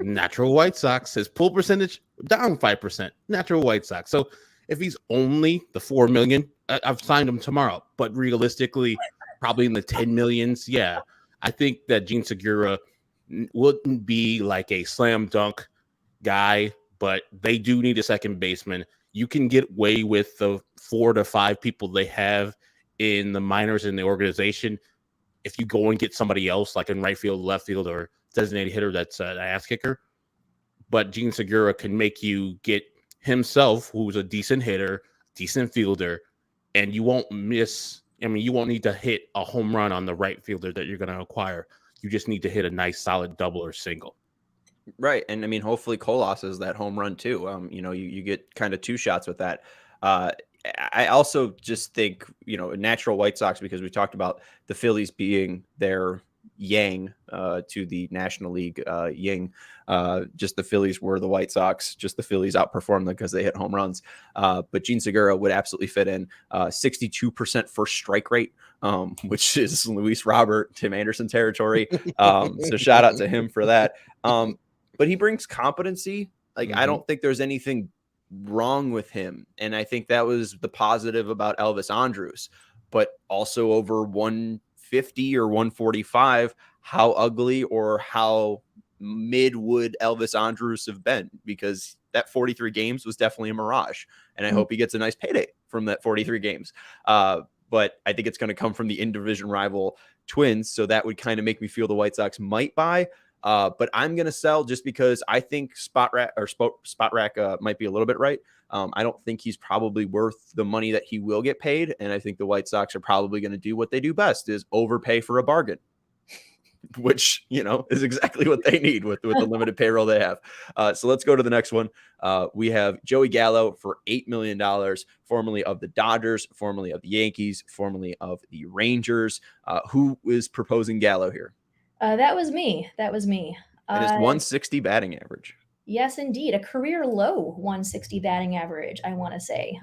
Natural White Sox. His pull percentage down 5%. Natural White Sox. So if he's only the 4 million, I've signed him tomorrow. But realistically, probably in the 10 millions. Yeah, I think that Gene Segura wouldn't be like a slam dunk guy, but they do need a second baseman. You can get away with the 4 to 5 people they have in the minors in the organization if you go and get somebody else, like in right field, left field, or designated hitter that's an ass kicker. But Gene Segura can make you get himself, who's a decent hitter, decent fielder, and you won't miss. I mean, you won't need to hit a home run on the right fielder that you're going to acquire. You just need to hit a nice, solid double or single. Right. And I mean, hopefully Colas is that home run too. You get kind of two shots with that. Uh, I also just think, natural White Sox, because we talked about the Phillies being their yang to the National League yin. Just the Phillies were the White Sox. Just the Phillies outperformed them because they hit home runs. But Gene Segura would absolutely fit in. 62% first strike rate, which is Luis Robert, Tim Anderson territory. So shout out to him for that. But he brings competency. I don't think there's anything wrong with him. And I think that was the positive about Elvis Andrus. But also over 150 or 145, how ugly or how mid would Elvis Andrus have been? Because that 43 games was definitely a mirage. And I hope he gets a nice payday from that 43 games. But I think it's going to come from the in-division rival Twins. So that would kind of make me feel the White Sox might buy. But I'm going to sell just because I think Spot Rack might be a little bit right. I don't think he's probably worth the money that he will get paid. And I think the White Sox are probably going to do what they do best, is overpay for a bargain, which, is exactly what they need with the limited payroll they have. So let's go to the next one. We have Joey Gallo for $8 million, formerly of the Dodgers, formerly of the Yankees, formerly of the Rangers. Who is proposing Gallo here? That was me. And his 160 batting average. Yes, indeed. A career low 160 batting average, I want to say.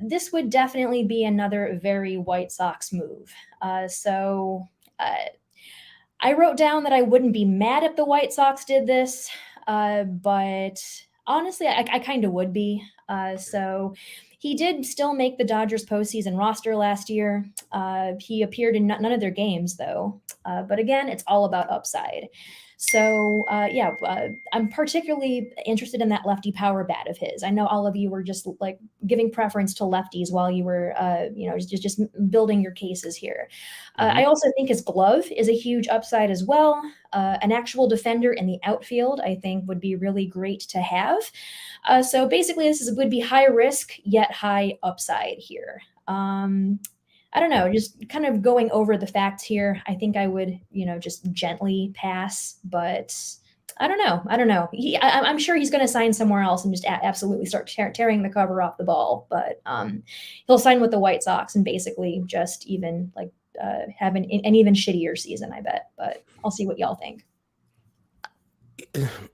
This would definitely be another very White Sox move. I wrote down that I wouldn't be mad if the White Sox did this, but honestly, I kind of would be. So he did still make the Dodgers postseason roster last year. He appeared in none of their games, though. But again, it's all about upside. So I'm particularly interested in that lefty power bat of his. I know all of you were just like giving preference to lefties while you were, just building your cases here. I also think his glove is a huge upside as well. An actual defender in the outfield, I think, would be really great to have. So basically, this would be high risk yet high upside here. I don't know, just kind of going over the facts here. I think I would, just gently pass, but I don't know. I'm sure he's going to sign somewhere else and just absolutely start tearing the cover off the ball. But he'll sign with the White Sox and basically just even like have an even shittier season, I bet. But I'll see what y'all think.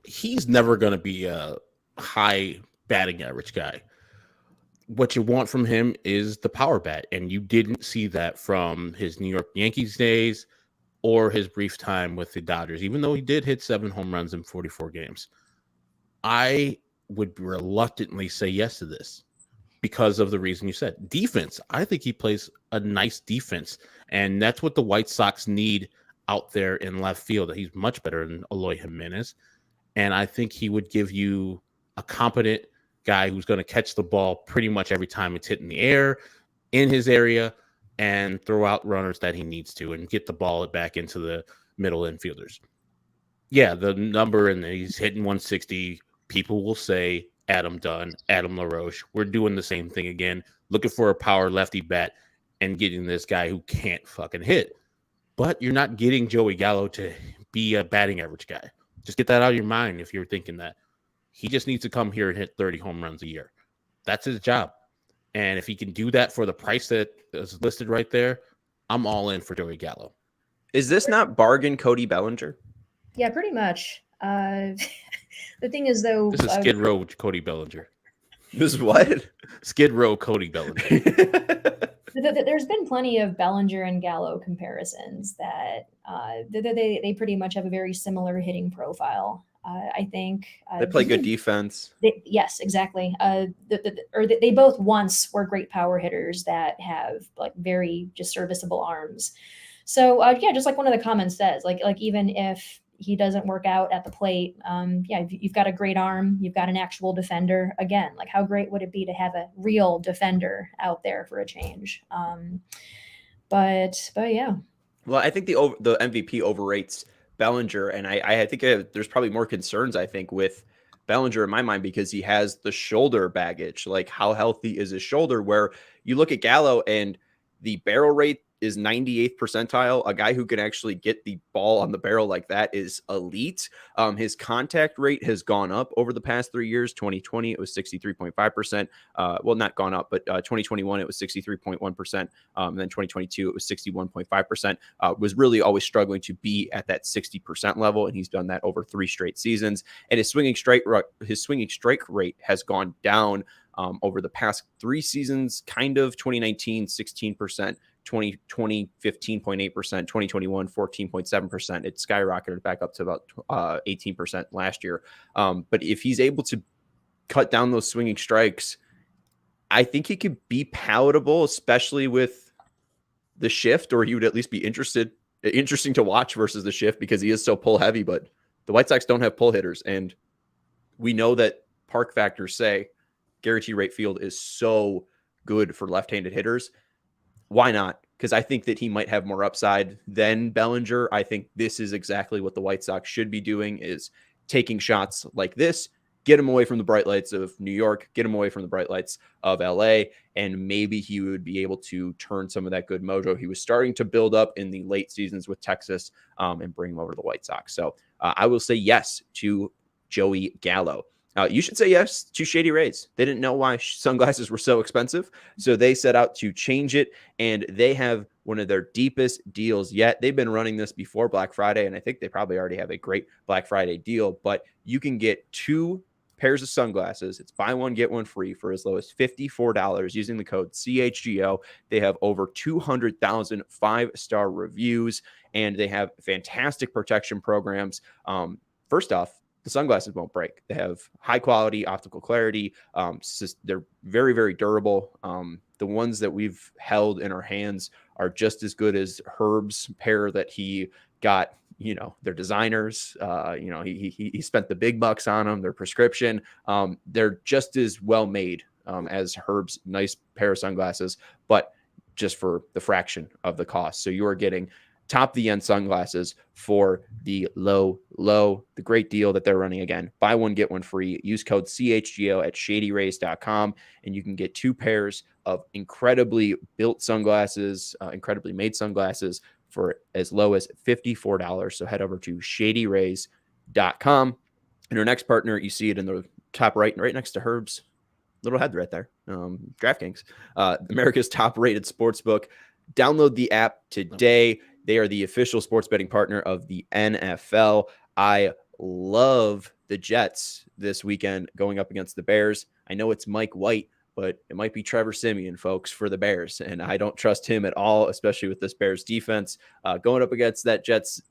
He's never going to be a high batting average guy. What you want from him is the power bat, and you didn't see that from his New York Yankees days or his brief time with the Dodgers, even though he did hit 7 home runs in 44 games. I would reluctantly say yes to this because of the reason you said. Defense. I think he plays a nice defense, and that's what the White Sox need out there in left field. He's much better than Eloy Jimenez, and I think he would give you a competent guy who's going to catch the ball pretty much every time it's hit in the air in his area and throw out runners that he needs to and get the ball back into the middle infielders. Yeah, the number, and he's hitting 160. People will say Adam Dunn, Adam LaRoche. We're doing the same thing again, looking for a power lefty bat and getting this guy who can't fucking hit. But you're not getting Joey Gallo to be a batting average guy. Just get that out of your mind if you're thinking that. He just needs to come here and hit 30 home runs a year. That's his job. And if he can do that for the price that is listed right there, I'm all in for Joey Gallo. Is this not bargain Cody Bellinger? Yeah, pretty much. The thing is, though... This is Skid Row Cody Bellinger. This is what? Skid Row Cody Bellinger. There's been plenty of Bellinger and Gallo comparisons that they pretty much have a very similar hitting profile. I think they play good defense. Yes, exactly. They both once were great power hitters that have like very just serviceable arms. So yeah, just like one of the comments says, like even if he doesn't work out at the plate, yeah, you've got a great arm, you've got an actual defender. Again, like how great would it be to have a real defender out there for a change? But yeah. Well, I think the MVP overrates Bellinger, and I think there's probably more concerns, I think, with Bellinger in my mind because he has the shoulder baggage. Like, how healthy is his shoulder? Where you look at Gallo and the barrel rate is 98th percentile. A guy who can actually get the ball on the barrel like that is elite. His contact rate has gone up over the past 3 years. 2020, it was 63.5%. Well, not gone up, but 2021, it was 63.1%. And then 2022, it was 61.5%. Was really always struggling to be at that 60% level, and he's done that over 3 straight seasons. And his swinging strike rate has gone down over the past 3 seasons, kind of 2019, 16%. 2020, 15.8%, 2021, 14.7%. It skyrocketed back up to about 18% last year. But if he's able to cut down those swinging strikes, I think he could be palatable, especially with the shift, or he would at least be interesting to watch versus the shift because he is so pull heavy. But the White Sox don't have pull hitters. And we know that park factors say Gary T. Wright Field is so good for left-handed hitters. Why not? Because I think that he might have more upside than Bellinger. I think this is exactly what the White Sox should be doing, is taking shots like this, get him away from the bright lights of New York, get him away from the bright lights of LA, and maybe he would be able to turn some of that good mojo he was starting to build up in the late seasons with Texas and bring him over to the White Sox. So I will say yes to Joey Gallo. You should say yes to Shady Rays. They didn't know why sunglasses were so expensive, so they set out to change it, and they have one of their deepest deals yet. They've been running this before Black Friday, and I think they probably already have a great Black Friday deal, but you can get 2 pairs of sunglasses. It's buy one, get one free for as low as $54 using the code CHGO. They have over 200,000 5-star reviews, and they have fantastic protection programs. First off, the sunglasses won't break. They have high quality optical clarity. They're very, very durable. The ones that we've held in our hands are just as good as Herb's pair that he got. You know, they're designers. You know, he spent the big bucks on them. Their prescription. They're just as well made as Herb's nice pair of sunglasses, but just for the fraction of the cost. So you are getting top of the end sunglasses for the low, the great deal that they're running again. Buy one, get one free. Use code CHGO at shadyrays.com, and you can get 2 pairs of incredibly built sunglasses, incredibly made sunglasses for as low as $54. So head over to Shady Rays, And our next partner, you see it in the top right next to Herb's little head right there. DraftKings, America's top rated sportsbook. Download the app today. They are the official sports betting partner of the NFL. I love the Jets this weekend going up against the Bears. I know it's Mike White, but it might be Trevor Siemian, folks, for the Bears. And I don't trust him at all, especially with this Bears defense. Going up against that Jets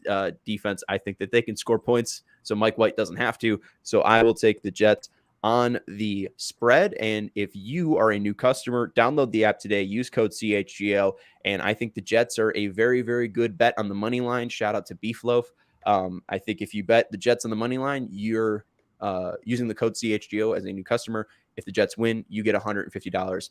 defense, I think that they can score points, so Mike White doesn't have to. So I will take the Jets on the spread. And if you are a new customer, download the app today, use code CHGO. And I think the Jets are a very, very good bet on the money line. Shout out to Beefloaf. I think if you bet the Jets on the money line, you're using the code CHGO as a new customer. If the Jets win, you get $150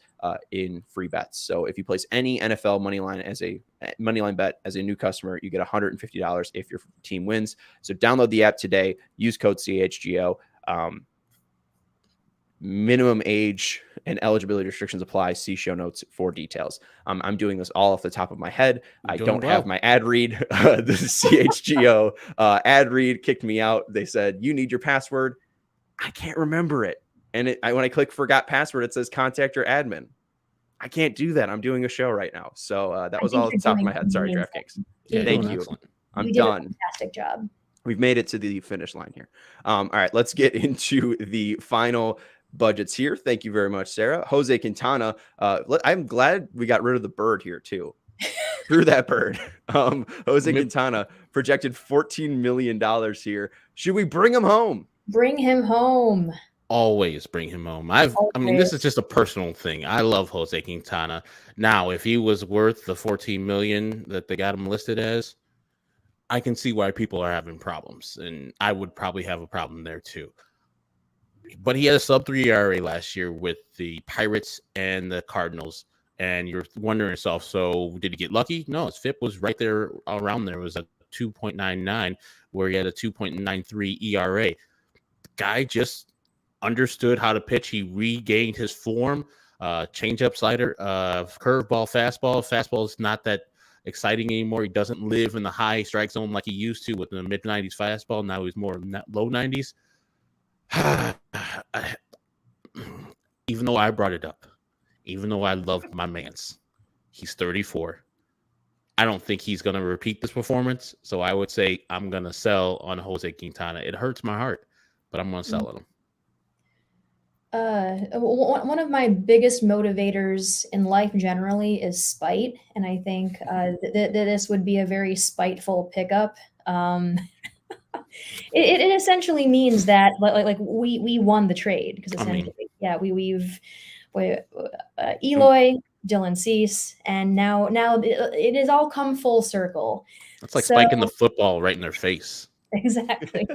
in free bets. So if you place any NFL money line bet as a new customer, you get $150 if your team wins. So download the app today, use code CHGO. Minimum age and eligibility restrictions apply. See show notes for details. I'm doing this all off the top of my head. I don't have my ad read. The CHGO ad read kicked me out. They said, you need your password. I can't remember it. And when I click forgot password, it says contact your admin. I can't do that. I'm doing a show right now. So that was all off the top of my head. Sorry, DraftKings. Yeah, thank you. Excellent. I'm done. Fantastic job. We've made it to the finish line here. All right, let's get into the final budgets here. Thank you very much, Sarah. Jose Quintana. I'm glad we got rid of the bird here too. Screw that bird. Jose Quintana projected $14 million here. Should we bring him home? Bring him home. Always bring him home. I mean, this is just a personal thing. I love Jose Quintana. Now, if he was worth the $14 million that they got him listed as, I can see why people are having problems, and I would probably have a problem there too. But he had a sub-3 ERA last year with the Pirates and the Cardinals, and you're wondering yourself, so did he get lucky? No, his FIP was right there around there. It was a 2.99, where he had a 2.93 ERA. The guy just understood how to pitch. He regained his form, change-up, slider, curveball, fastball. Fastball is not that exciting anymore. He doesn't live in the high strike zone like he used to with the mid-90s fastball. Now he's more in that low 90s. Even though I brought it up, even though I love my mans, he's 34. I don't think he's going to repeat this performance. So I would say I'm going to sell on Jose Quintana. It hurts my heart, but I'm going to sell him. One of my biggest motivators in life generally is spite. And I think this would be a very spiteful pickup. It essentially means that like we won the trade because essentially, we've Eloy, Dylan Cease, and now it has all come full circle. It's like spiking the football right in their face. Exactly.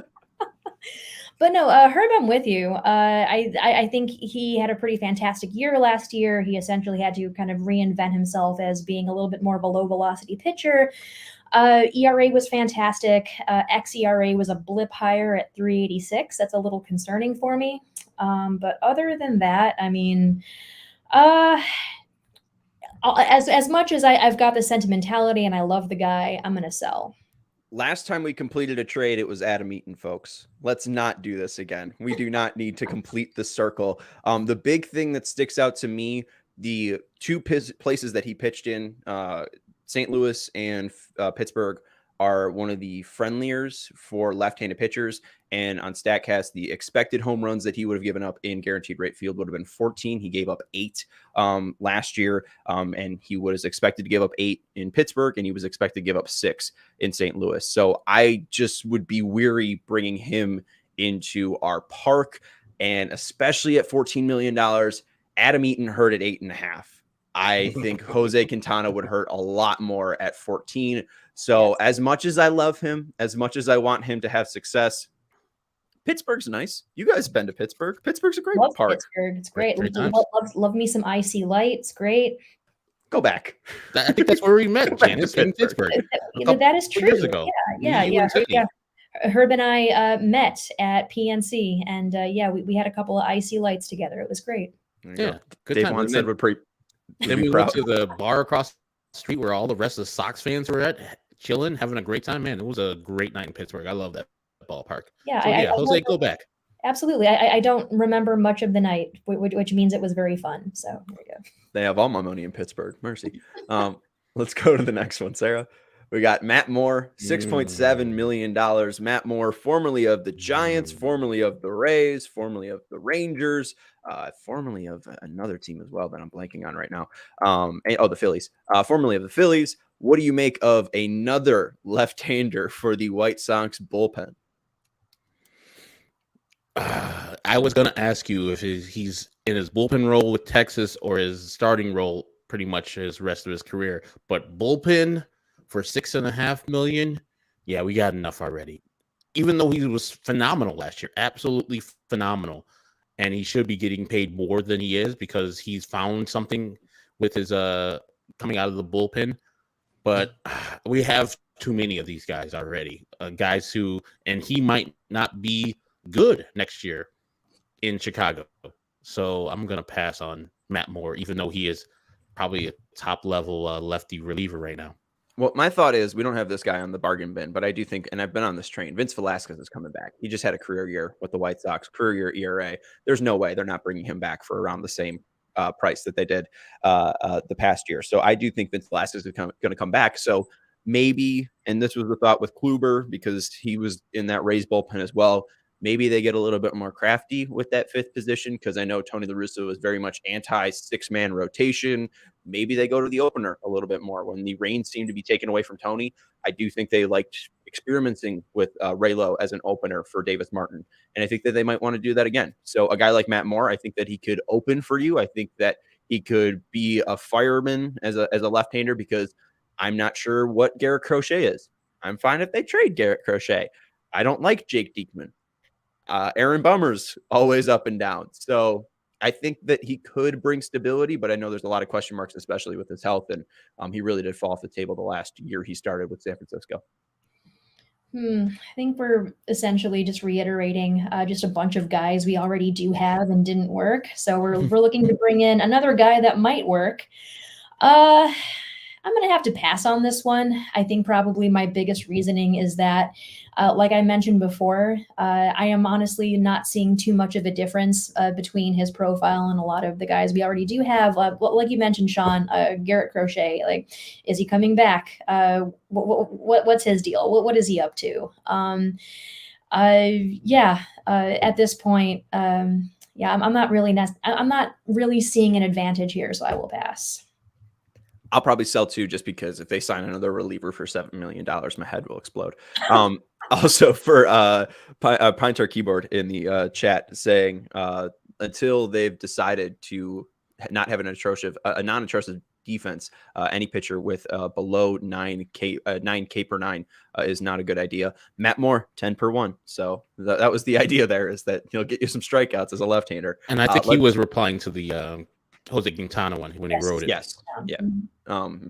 But no, Herb, I'm with you. I think he had a pretty fantastic year last year. He essentially had to kind of reinvent himself as being a little bit more of a low velocity pitcher. ERA was fantastic. xERA was a blip higher at 3.86. That's a little concerning for me. But other than that, I mean, as much as I've got the sentimentality and I love the guy, I'm going to sell. Last time we completed a trade, it was Adam Eaton, folks. Let's not do this again. We do not need to complete the circle. The big thing that sticks out to me, the two places that he pitched in, St. Louis and Pittsburgh, are one of the friendliers for left-handed pitchers. And on StatCast, the expected home runs that he would have given up in guaranteed rate field would have been 14. He gave up 8 last year, and he was expected to give up 8 in Pittsburgh, and he was expected to give up 6 in St. Louis. So I just would be weary bringing him into our park, and especially at $14 million, Adam Eaton hurt at 8.5. I think Jose Quintana would hurt a lot more at 14. So as much as I love him, as much as I want him to have success, Pittsburgh's nice. You guys been to Pittsburgh. Pittsburgh's a great park. Pittsburgh. It's great. Love me some icy light. It's great. Go back. I think that's where we met, Janice, in Pittsburgh. That is true. Years ago. Yeah. Herb and I met at PNC, and we had a couple of icy lights together. It was great. Yeah, good Dave time. Wannstedt would pretty. Then we went to the bar across the street where all the rest of the Sox fans were at, chilling, having a great time. Man, it was a great night in Pittsburgh. I love that ballpark. Yeah, So yeah, Jose, go back. Absolutely. I don't remember much of the night, which means it was very fun. So there you go. They have all my money in Pittsburgh. Mercy. Let's go to the next one, Sarah. We got Matt Moore, $6.7 million. Matt Moore, formerly of the Giants, formerly of the Rays, formerly of the Rangers, formerly of another team as well that I'm blanking on right now. The Phillies. Formerly of the Phillies. What do you make of another left-hander for the White Sox bullpen? I was going to ask you if he's in his bullpen role with Texas or his starting role pretty much his rest of his career. But bullpen for $6.5 million, yeah, we got enough already. Even though he was phenomenal last year, absolutely phenomenal, and he should be getting paid more than he is because he's found something with his coming out of the bullpen. But we have too many of these guys already, guys who, and he might not be good next year in Chicago. So I'm going to pass on Matt Moore, even though he is probably a top level lefty reliever right now. Well, my thought is we don't have this guy on the bargain bin, but I do think, and I've been on this train, Vince Velasquez is coming back. He just had a career year with the White Sox, career year ERA. There's no way they're not bringing him back for around the same price that they did the past year. So I do think Vince Velasquez is going to come back. So maybe, and this was the thought with Kluber because he was in that Rays bullpen as well, maybe they get a little bit more crafty with that fifth position because I know Tony La Russa is very much anti-six-man rotation. Maybe they go to the opener a little bit more when the reins seem to be taken away from Tony. I do think they liked experimenting with Raylo as an opener for Davis Martin, and I think that they might want to do that again. So a guy like Matt Moore, I think that he could open for you. I think that he could be a fireman as a left-hander because I'm not sure what Garrett Crochet is. I'm fine if they trade Garrett Crochet. I don't like Jake Diekman. Aaron Bummer's always up and down. So I think that he could bring stability, but I know there's a lot of question marks, especially with his health. And he really did fall off the table the last year he started with San Francisco. I think we're essentially just reiterating just a bunch of guys we already do have and didn't work. So we're looking to bring in another guy that might work. I'm going to have to pass on this one. I think probably my biggest reasoning is that, like I mentioned before, I am honestly not seeing too much of a difference between his profile and a lot of the guys we already do have. Like you mentioned, Sean, Garrett Crochet, like, is he coming back? What's his deal? What is he up to? At this point, I'm not really seeing an advantage here, so I will pass. I'll probably sell too, just because if they sign another reliever for $7 million, my head will explode. Also, for Pinter Keyboard in the chat saying until they've decided to not have a non-atrocious defense, any pitcher with below 9K per 9 is not a good idea. Matt Moore, 10 per 1. So that was the idea there, is that he'll get you some strikeouts as a left-hander. And I think he was replying to the Jose Quintana one when he wrote it. Yes. Yeah.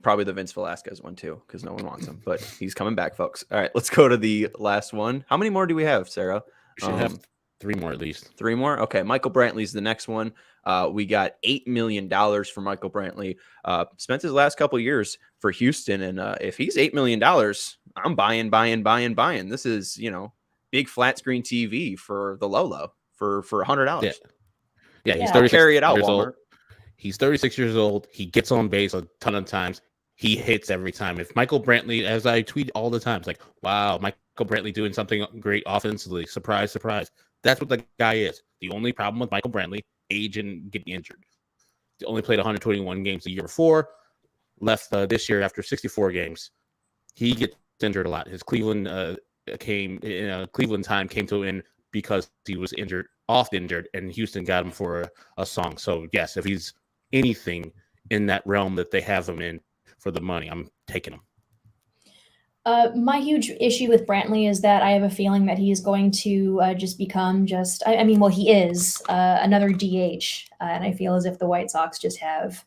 Probably the Vince Velasquez one too, because no one wants him, but he's coming back, folks. All right, let's go to the last one. How many more do we have, Sarah? We should have 3 more at least. 3 more? Okay. Michael Brantley's the next one. We got $8 million for Michael Brantley. Spent his last couple of years for Houston. And if he's $8 million, I'm buying. This is, big flat screen TV for the low for $100. Yeah, he's 36 carry it out, years Walmart. old. He's 36 years old. He gets on base a ton of times. He hits every time. If Michael Brantley, as I tweet all the time, it's like, wow, Michael Brantley doing something great offensively. Surprise, surprise. That's what the guy is. The only problem with Michael Brantley, age and getting injured. He only played 121 games the year before. Left this year after 64 games. He gets injured a lot. His Cleveland Cleveland time came to an end because he was injured, and Houston got him for a song. So yes, if he's anything in that realm that they have him in for the money, I'm taking him. My huge issue with Brantley is that I have a feeling that he is going to just become he is another DH. And I feel as if the White Sox just have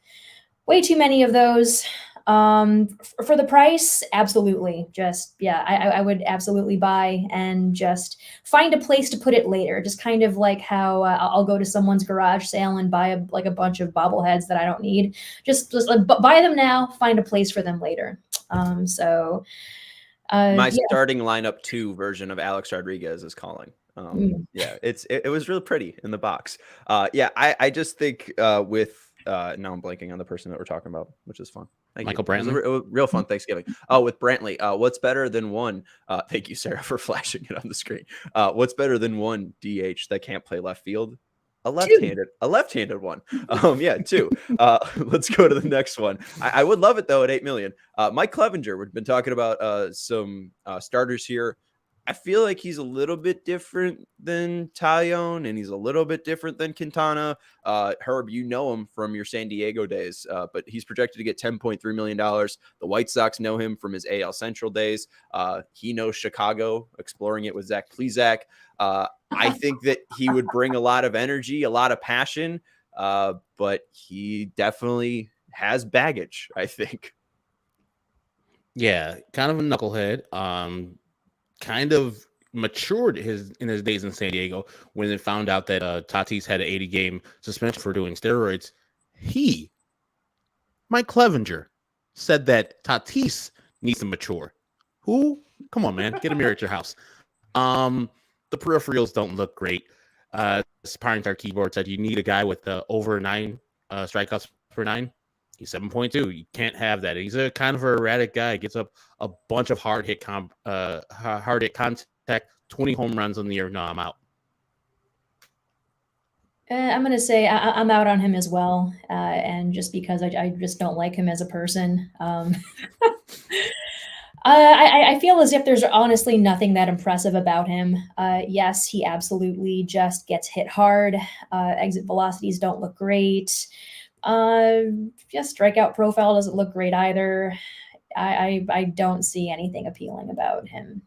way too many of those. For the price, absolutely. I would absolutely buy and just find a place to put it later. Just kind of like how I'll go to someone's garage sale and buy a bunch of bobbleheads that I don't need. Just buy them now, find a place for them later. My Yeah. starting lineup 2 version of Alex Rodriguez is calling. Mm. Yeah, it was really pretty in the box. Yeah, I just think with now I'm blanking on the person that we're talking about, which is fun. Thank you. Michael It was a Brantley. real fun Thanksgiving. Oh, with Brantley, what's better than one? Thank you, Sarah, for flashing it on the screen. What's better than one DH that can't play left field? A Two. left-handed one. Yeah, 2. Let's go to the next one. I would love it though at 8 million. Mike Clevenger, we've been talking about some starters here. I feel like he's a little bit different than Taillon, and he's a little bit different than Quintana. Herb, you know him from your San Diego days, but he's projected to get $10.3 million. The White Sox know him from his AL Central days. He knows Chicago, exploring it with Zach Plesac. I think that he would bring a lot of energy, a lot of passion, but he definitely has baggage, I think. Yeah, kind of a knucklehead. Kind of matured in his days in San Diego when they found out that Tatis had an 80-game suspension for doing steroids. Mike Clevenger, said that Tatis needs to mature. Who? Come on, man. Get a mirror at your house. The peripherals don't look great. Our keyboard said you need a guy with over 9 strikeouts per 9. He's 7.2. You can't have that. He's a kind of an erratic guy. Gets up a bunch of hard hit contact, 20 home runs in the year. No, I'm out. I'm going to say I'm out on him as well. And just because I just don't like him as a person. I feel as if there's honestly nothing that impressive about him. Yes, he absolutely just gets hit hard. Exit velocities don't look great. Just strikeout profile doesn't look great either. I don't see anything appealing about him.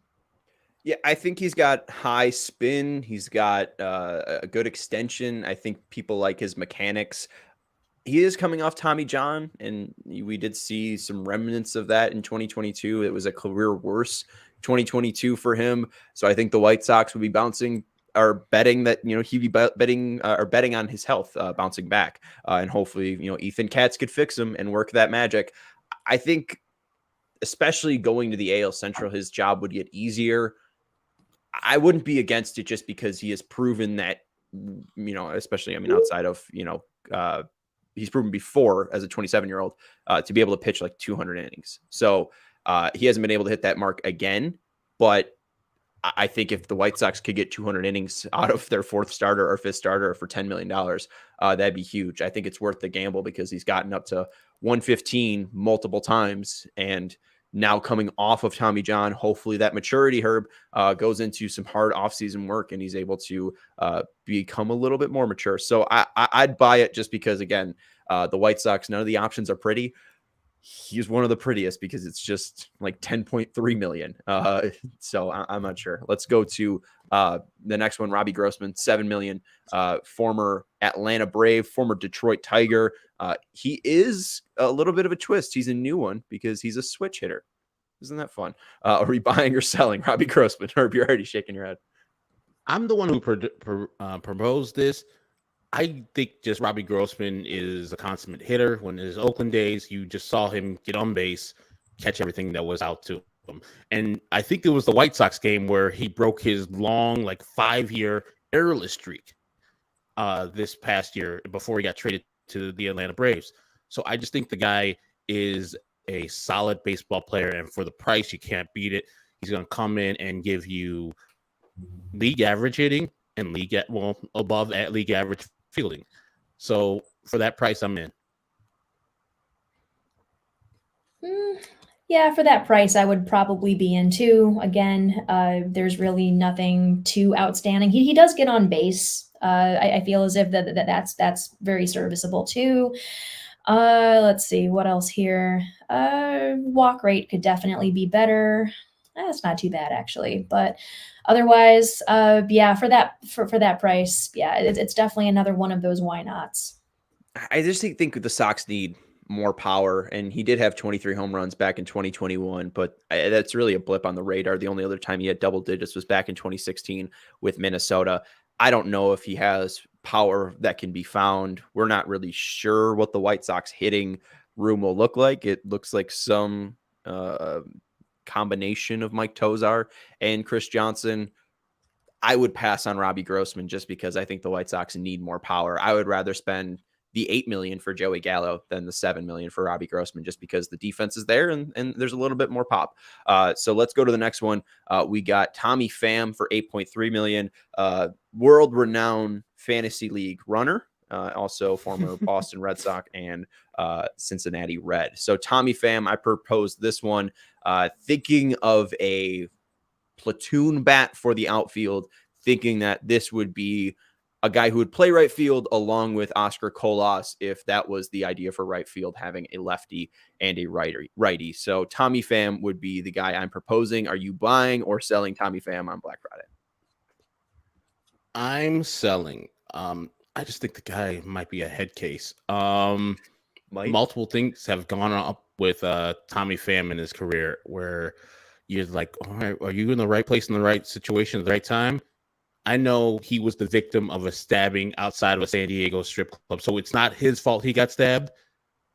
Yeah, I think he's got high spin. He's got a good extension. I think people like his mechanics. He is coming off Tommy John, and we did see some remnants of that in 2022. It was a career worse 2022 for him. So I think the White Sox would be bouncing or betting that, he'd be betting on his health bouncing back. And hopefully, Ethan Katz could fix him and work that magic. I think, especially going to the AL Central, his job would get easier. I wouldn't be against it just because he has proven that, especially, outside of, he's proven before as a 27-year-old to be able to pitch like 200 innings. So he hasn't been able to hit that mark again. But I think if the White Sox could get 200 innings out of their 4th starter or 5th starter for $10 million, that'd be huge. I think it's worth the gamble because he's gotten up to 115 multiple times. And now coming off of Tommy John, hopefully that maturity, Herb, goes into some hard offseason work and he's able to become a little bit more mature. So I'd buy it just because, again, the White Sox, none of the options are pretty. He's one of the prettiest because it's just like 10.3 million. So I'm not sure. Let's go to the next one. Robbie Grossman, 7 million, former Atlanta Brave, former Detroit Tiger. He is a little bit of a twist. He's a new one because he's a switch hitter. Isn't that fun? Are we buying or selling Robbie Grossman? Herb, you're already shaking your head. I'm the one who proposed this. I think just Robbie Grossman is a consummate hitter. When in his Oakland days, you just saw him get on base, catch everything that was out to him. And I think it was the White Sox game where he broke his long, 5-year errorless streak this past year before he got traded to the Atlanta Braves. So I just think the guy is a solid baseball player. And for the price, you can't beat it. He's going to come in and give you league average hitting and above at league average fielding. So for that price, I'm in. Yeah, for that price, I would probably be in too. Again, there's really nothing too outstanding. He does get on base. I feel as if that's very serviceable too. Let's see what else here. Walk rate could definitely be better. That's not too bad actually, but otherwise, yeah, for that price, yeah, it's definitely another one of those why nots. I just think the Sox need more power, and he did have 23 home runs back in 2021, but that's really a blip on the radar. The only other time he had double digits was back in 2016 with Minnesota. I don't know if he has power that can be found. We're not really sure what the White Sox hitting room will look like. It looks like some combination of Mike Tozar and Chris Johnson. I would pass on Robbie Grossman just because I think the White Sox need more power. I would rather spend the $8 million for Joey Gallo than the $7 million for Robbie Grossman, just because the defense is there and there's a little bit more pop. So let's go to the next one. We got Tommy Pham for $8.3 million, world-renowned fantasy league runner, also former Boston Red Sox and Cincinnati Red. So Tommy Pham, I proposed this one, thinking of a platoon bat for the outfield, thinking that this would be a guy who would play right field along with Oscar Colas, if that was the idea for right field, having a lefty and a righty. So Tommy Pham would be the guy I'm proposing. Are you buying or selling Tommy Pham on Black Friday? I'm selling. I just think the guy might be a head case. Multiple things have gone up with Tommy Pham in his career where you're like, all right, are you in the right place in the right situation at the right time? I know he was the victim of a stabbing outside of a San Diego strip club, so it's not his fault he got stabbed,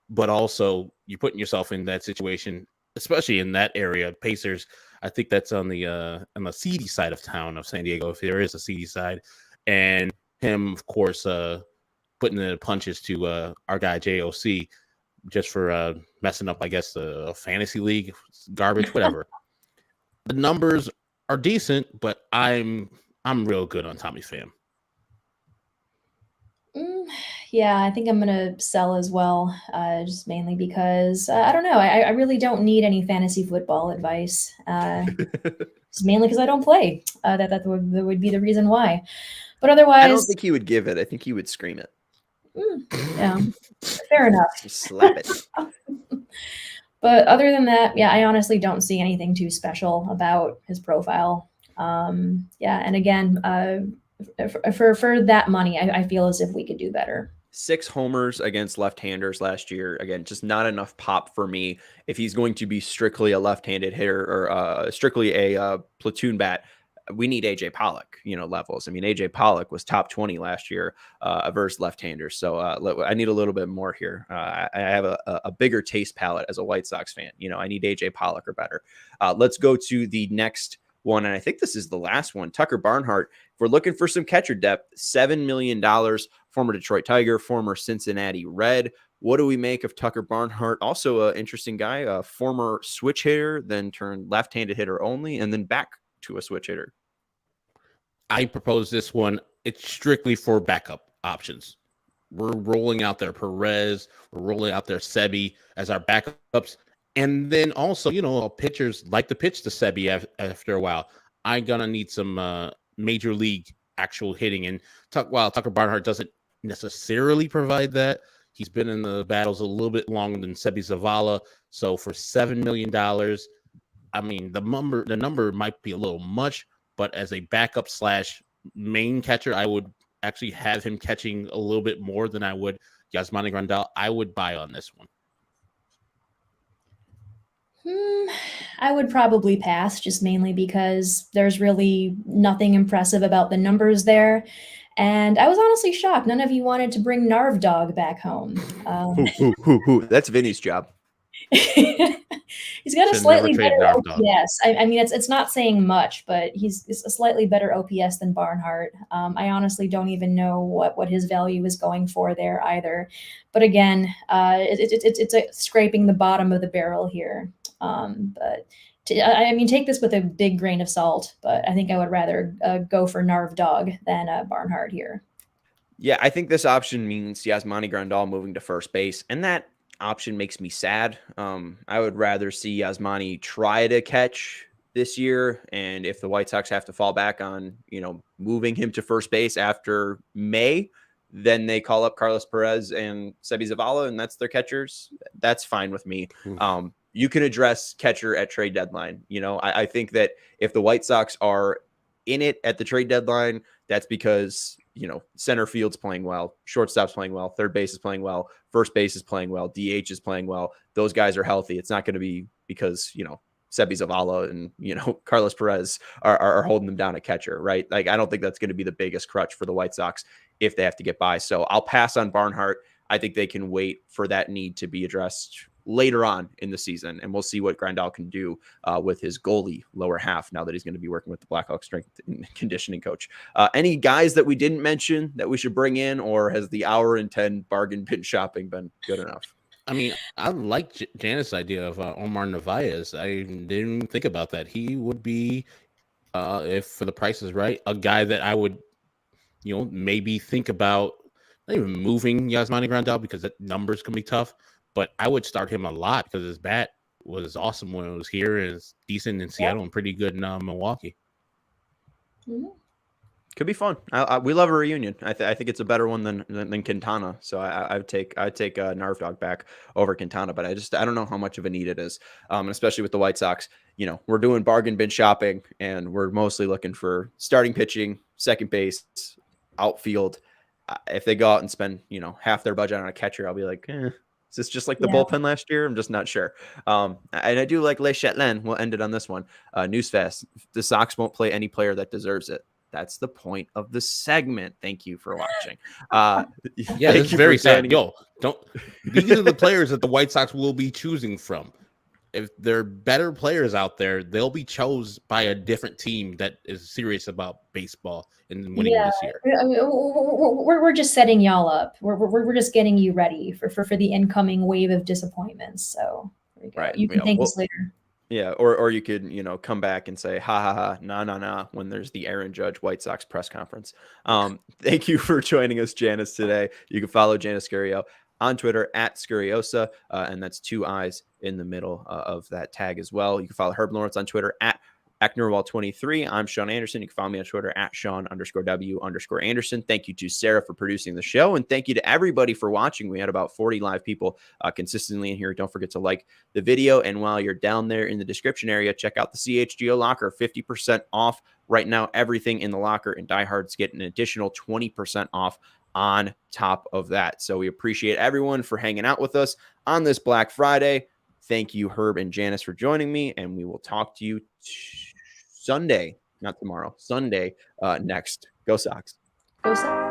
but also you're putting yourself in that situation, especially in that area. Pacers, I think that's on the seedy side of town of San Diego, if there is a seedy side, and him, of course, putting the punches to our guy JOC just for messing up, I guess, a fantasy league, garbage, whatever. The numbers are decent, but I'm real good on Tommy Pham. Yeah, I think I'm gonna sell as well, just mainly because I don't know. I really don't need any fantasy football advice. Just mainly because I don't play. That would be the reason why. But otherwise, I don't think he would give it. I think he would scream it. Yeah, fair enough. Just slap it. But other than that, yeah, I honestly don't see anything too special about his profile. Yeah, and again, for that money, I feel as if we could do better. 6 homers against left-handers last year. Again, just not enough pop for me. If he's going to be strictly a left-handed hitter or strictly a platoon bat, we need AJ Pollock, levels. I mean, AJ Pollock was top 20 last year versus left-handers. So I need a little bit more here. I have a bigger taste palette as a White Sox fan. I need AJ Pollock or better. Let's go to the next one. And I think this is the last one. Tucker Barnhart. If we're looking for some catcher depth, $7 million, former Detroit Tiger, former Cincinnati Red. What do we make of Tucker Barnhart? Also an interesting guy, a former switch hitter, then turned left-handed hitter only, and then back to a switch hitter. I propose this one. It's strictly for backup options. We're rolling out their Perez. We're rolling out their Sebi as our backups. And then also, pitchers like to pitch to Sebi after a while. I'm going to need some major league actual hitting. And while Tucker Barnhart doesn't necessarily provide that, he's been in the battles a little bit longer than Sebi Zavala. So for $7 million, I mean, the number might be a little much, but as a backup / main catcher, I would actually have him catching a little bit more than I would Yasmani Grandal. I would buy on this one. I would probably pass, just mainly because there's really nothing impressive about the numbers there. And I was honestly shocked none of you wanted to bring Narv Dog back home. That's Vinny's job. He's got a slightly better OPS. I mean, it's not saying much, but he's a slightly better OPS than Barnhart. I honestly don't even know what his value is going for there either. But again, it's scraping the bottom of the barrel here. But I mean, take this with a big grain of salt. But I think I would rather go for Narv Dog than Barnhart here. Yeah, I think this option means Yasmani Grandal moving to first base, and that option makes me sad. I would rather see Yasmani try to catch this year, and if the White Sox have to fall back on moving him to first base after May, then they call up Carlos Perez and Sebi Zavala, and that's their catchers. That's fine with me. You can address catcher at trade deadline. I think that if the White Sox are in it at the trade deadline, that's because center field's playing well, shortstop's playing well, third base is playing well, first base is playing well, DH is playing well. Those guys are healthy. It's not going to be because, Sebi Zavala and, Carlos Perez are holding them down at catcher, right? Like, I don't think that's going to be the biggest crutch for the White Sox if they have to get by. So I'll pass on Barnhart. I think they can wait for that need to be addressed later on in the season, and we'll see what Grandal can do with his goalie lower half now that he's going to be working with the Blackhawks strength and conditioning coach. Any guys that we didn't mention that we should bring in, or has the hour and 10 bargain bin shopping been good enough? I mean, I like Janice's idea of Omar Narvaez. I didn't even think about that. He would be, if for the price is right, a guy that I would, maybe think about not even moving Yasmani Grandal because the numbers can be tough, but I would start him a lot because his bat was awesome when it was here, and it's decent in Seattle and pretty good in Milwaukee. Mm-hmm. Could be fun. We love a reunion. I think it's a better one than Quintana. So I'd take Narvdog back over Quintana, but I don't know how much of a need it is, and especially with the White Sox. We're doing bargain bin shopping, and we're mostly looking for starting pitching, second base, outfield. If they go out and spend half their budget on a catcher, I'll be like, is this just like the bullpen last year? I'm just not sure. And I do like Le Chatelain. We'll end it on this one. Newsfast: the Sox won't play any player that deserves it. That's the point of the segment. Thank you for watching. Yeah, this is very sad. These are the players that the White Sox will be choosing from. If there are better players out there, they'll be chosen by a different team that is serious about baseball and winning this year. I mean, we're just setting y'all up. We're just getting you ready for the incoming wave of disappointments. So there you go. Right. You can thank us later. Yeah, or you could, come back and say, ha, ha, ha, nah, when there's the Aaron Judge White Sox press conference. Thank you for joining us, Janice, today. You can follow Janice Scurio on Twitter at Scuriosa, and that's 2 eyes in the middle of that tag as well. You can follow Herb Lawrence on Twitter at Ecknerwall23. I'm Sean Anderson. You can follow me on Twitter at Sean_W_Anderson. Thank you to Sarah for producing the show. And thank you to everybody for watching. We had about 40 live people consistently in here. Don't forget to like the video. And while you're down there in the description area, check out the CHGO locker, 50% off right now. Everything in the locker, and diehards get an additional 20% off on top of that. So we appreciate everyone for hanging out with us on this Black Friday. Thank you, Herb and Janice, for joining me, and we will talk to you Sunday, not tomorrow, Sunday next. Go Sox. Go Sox.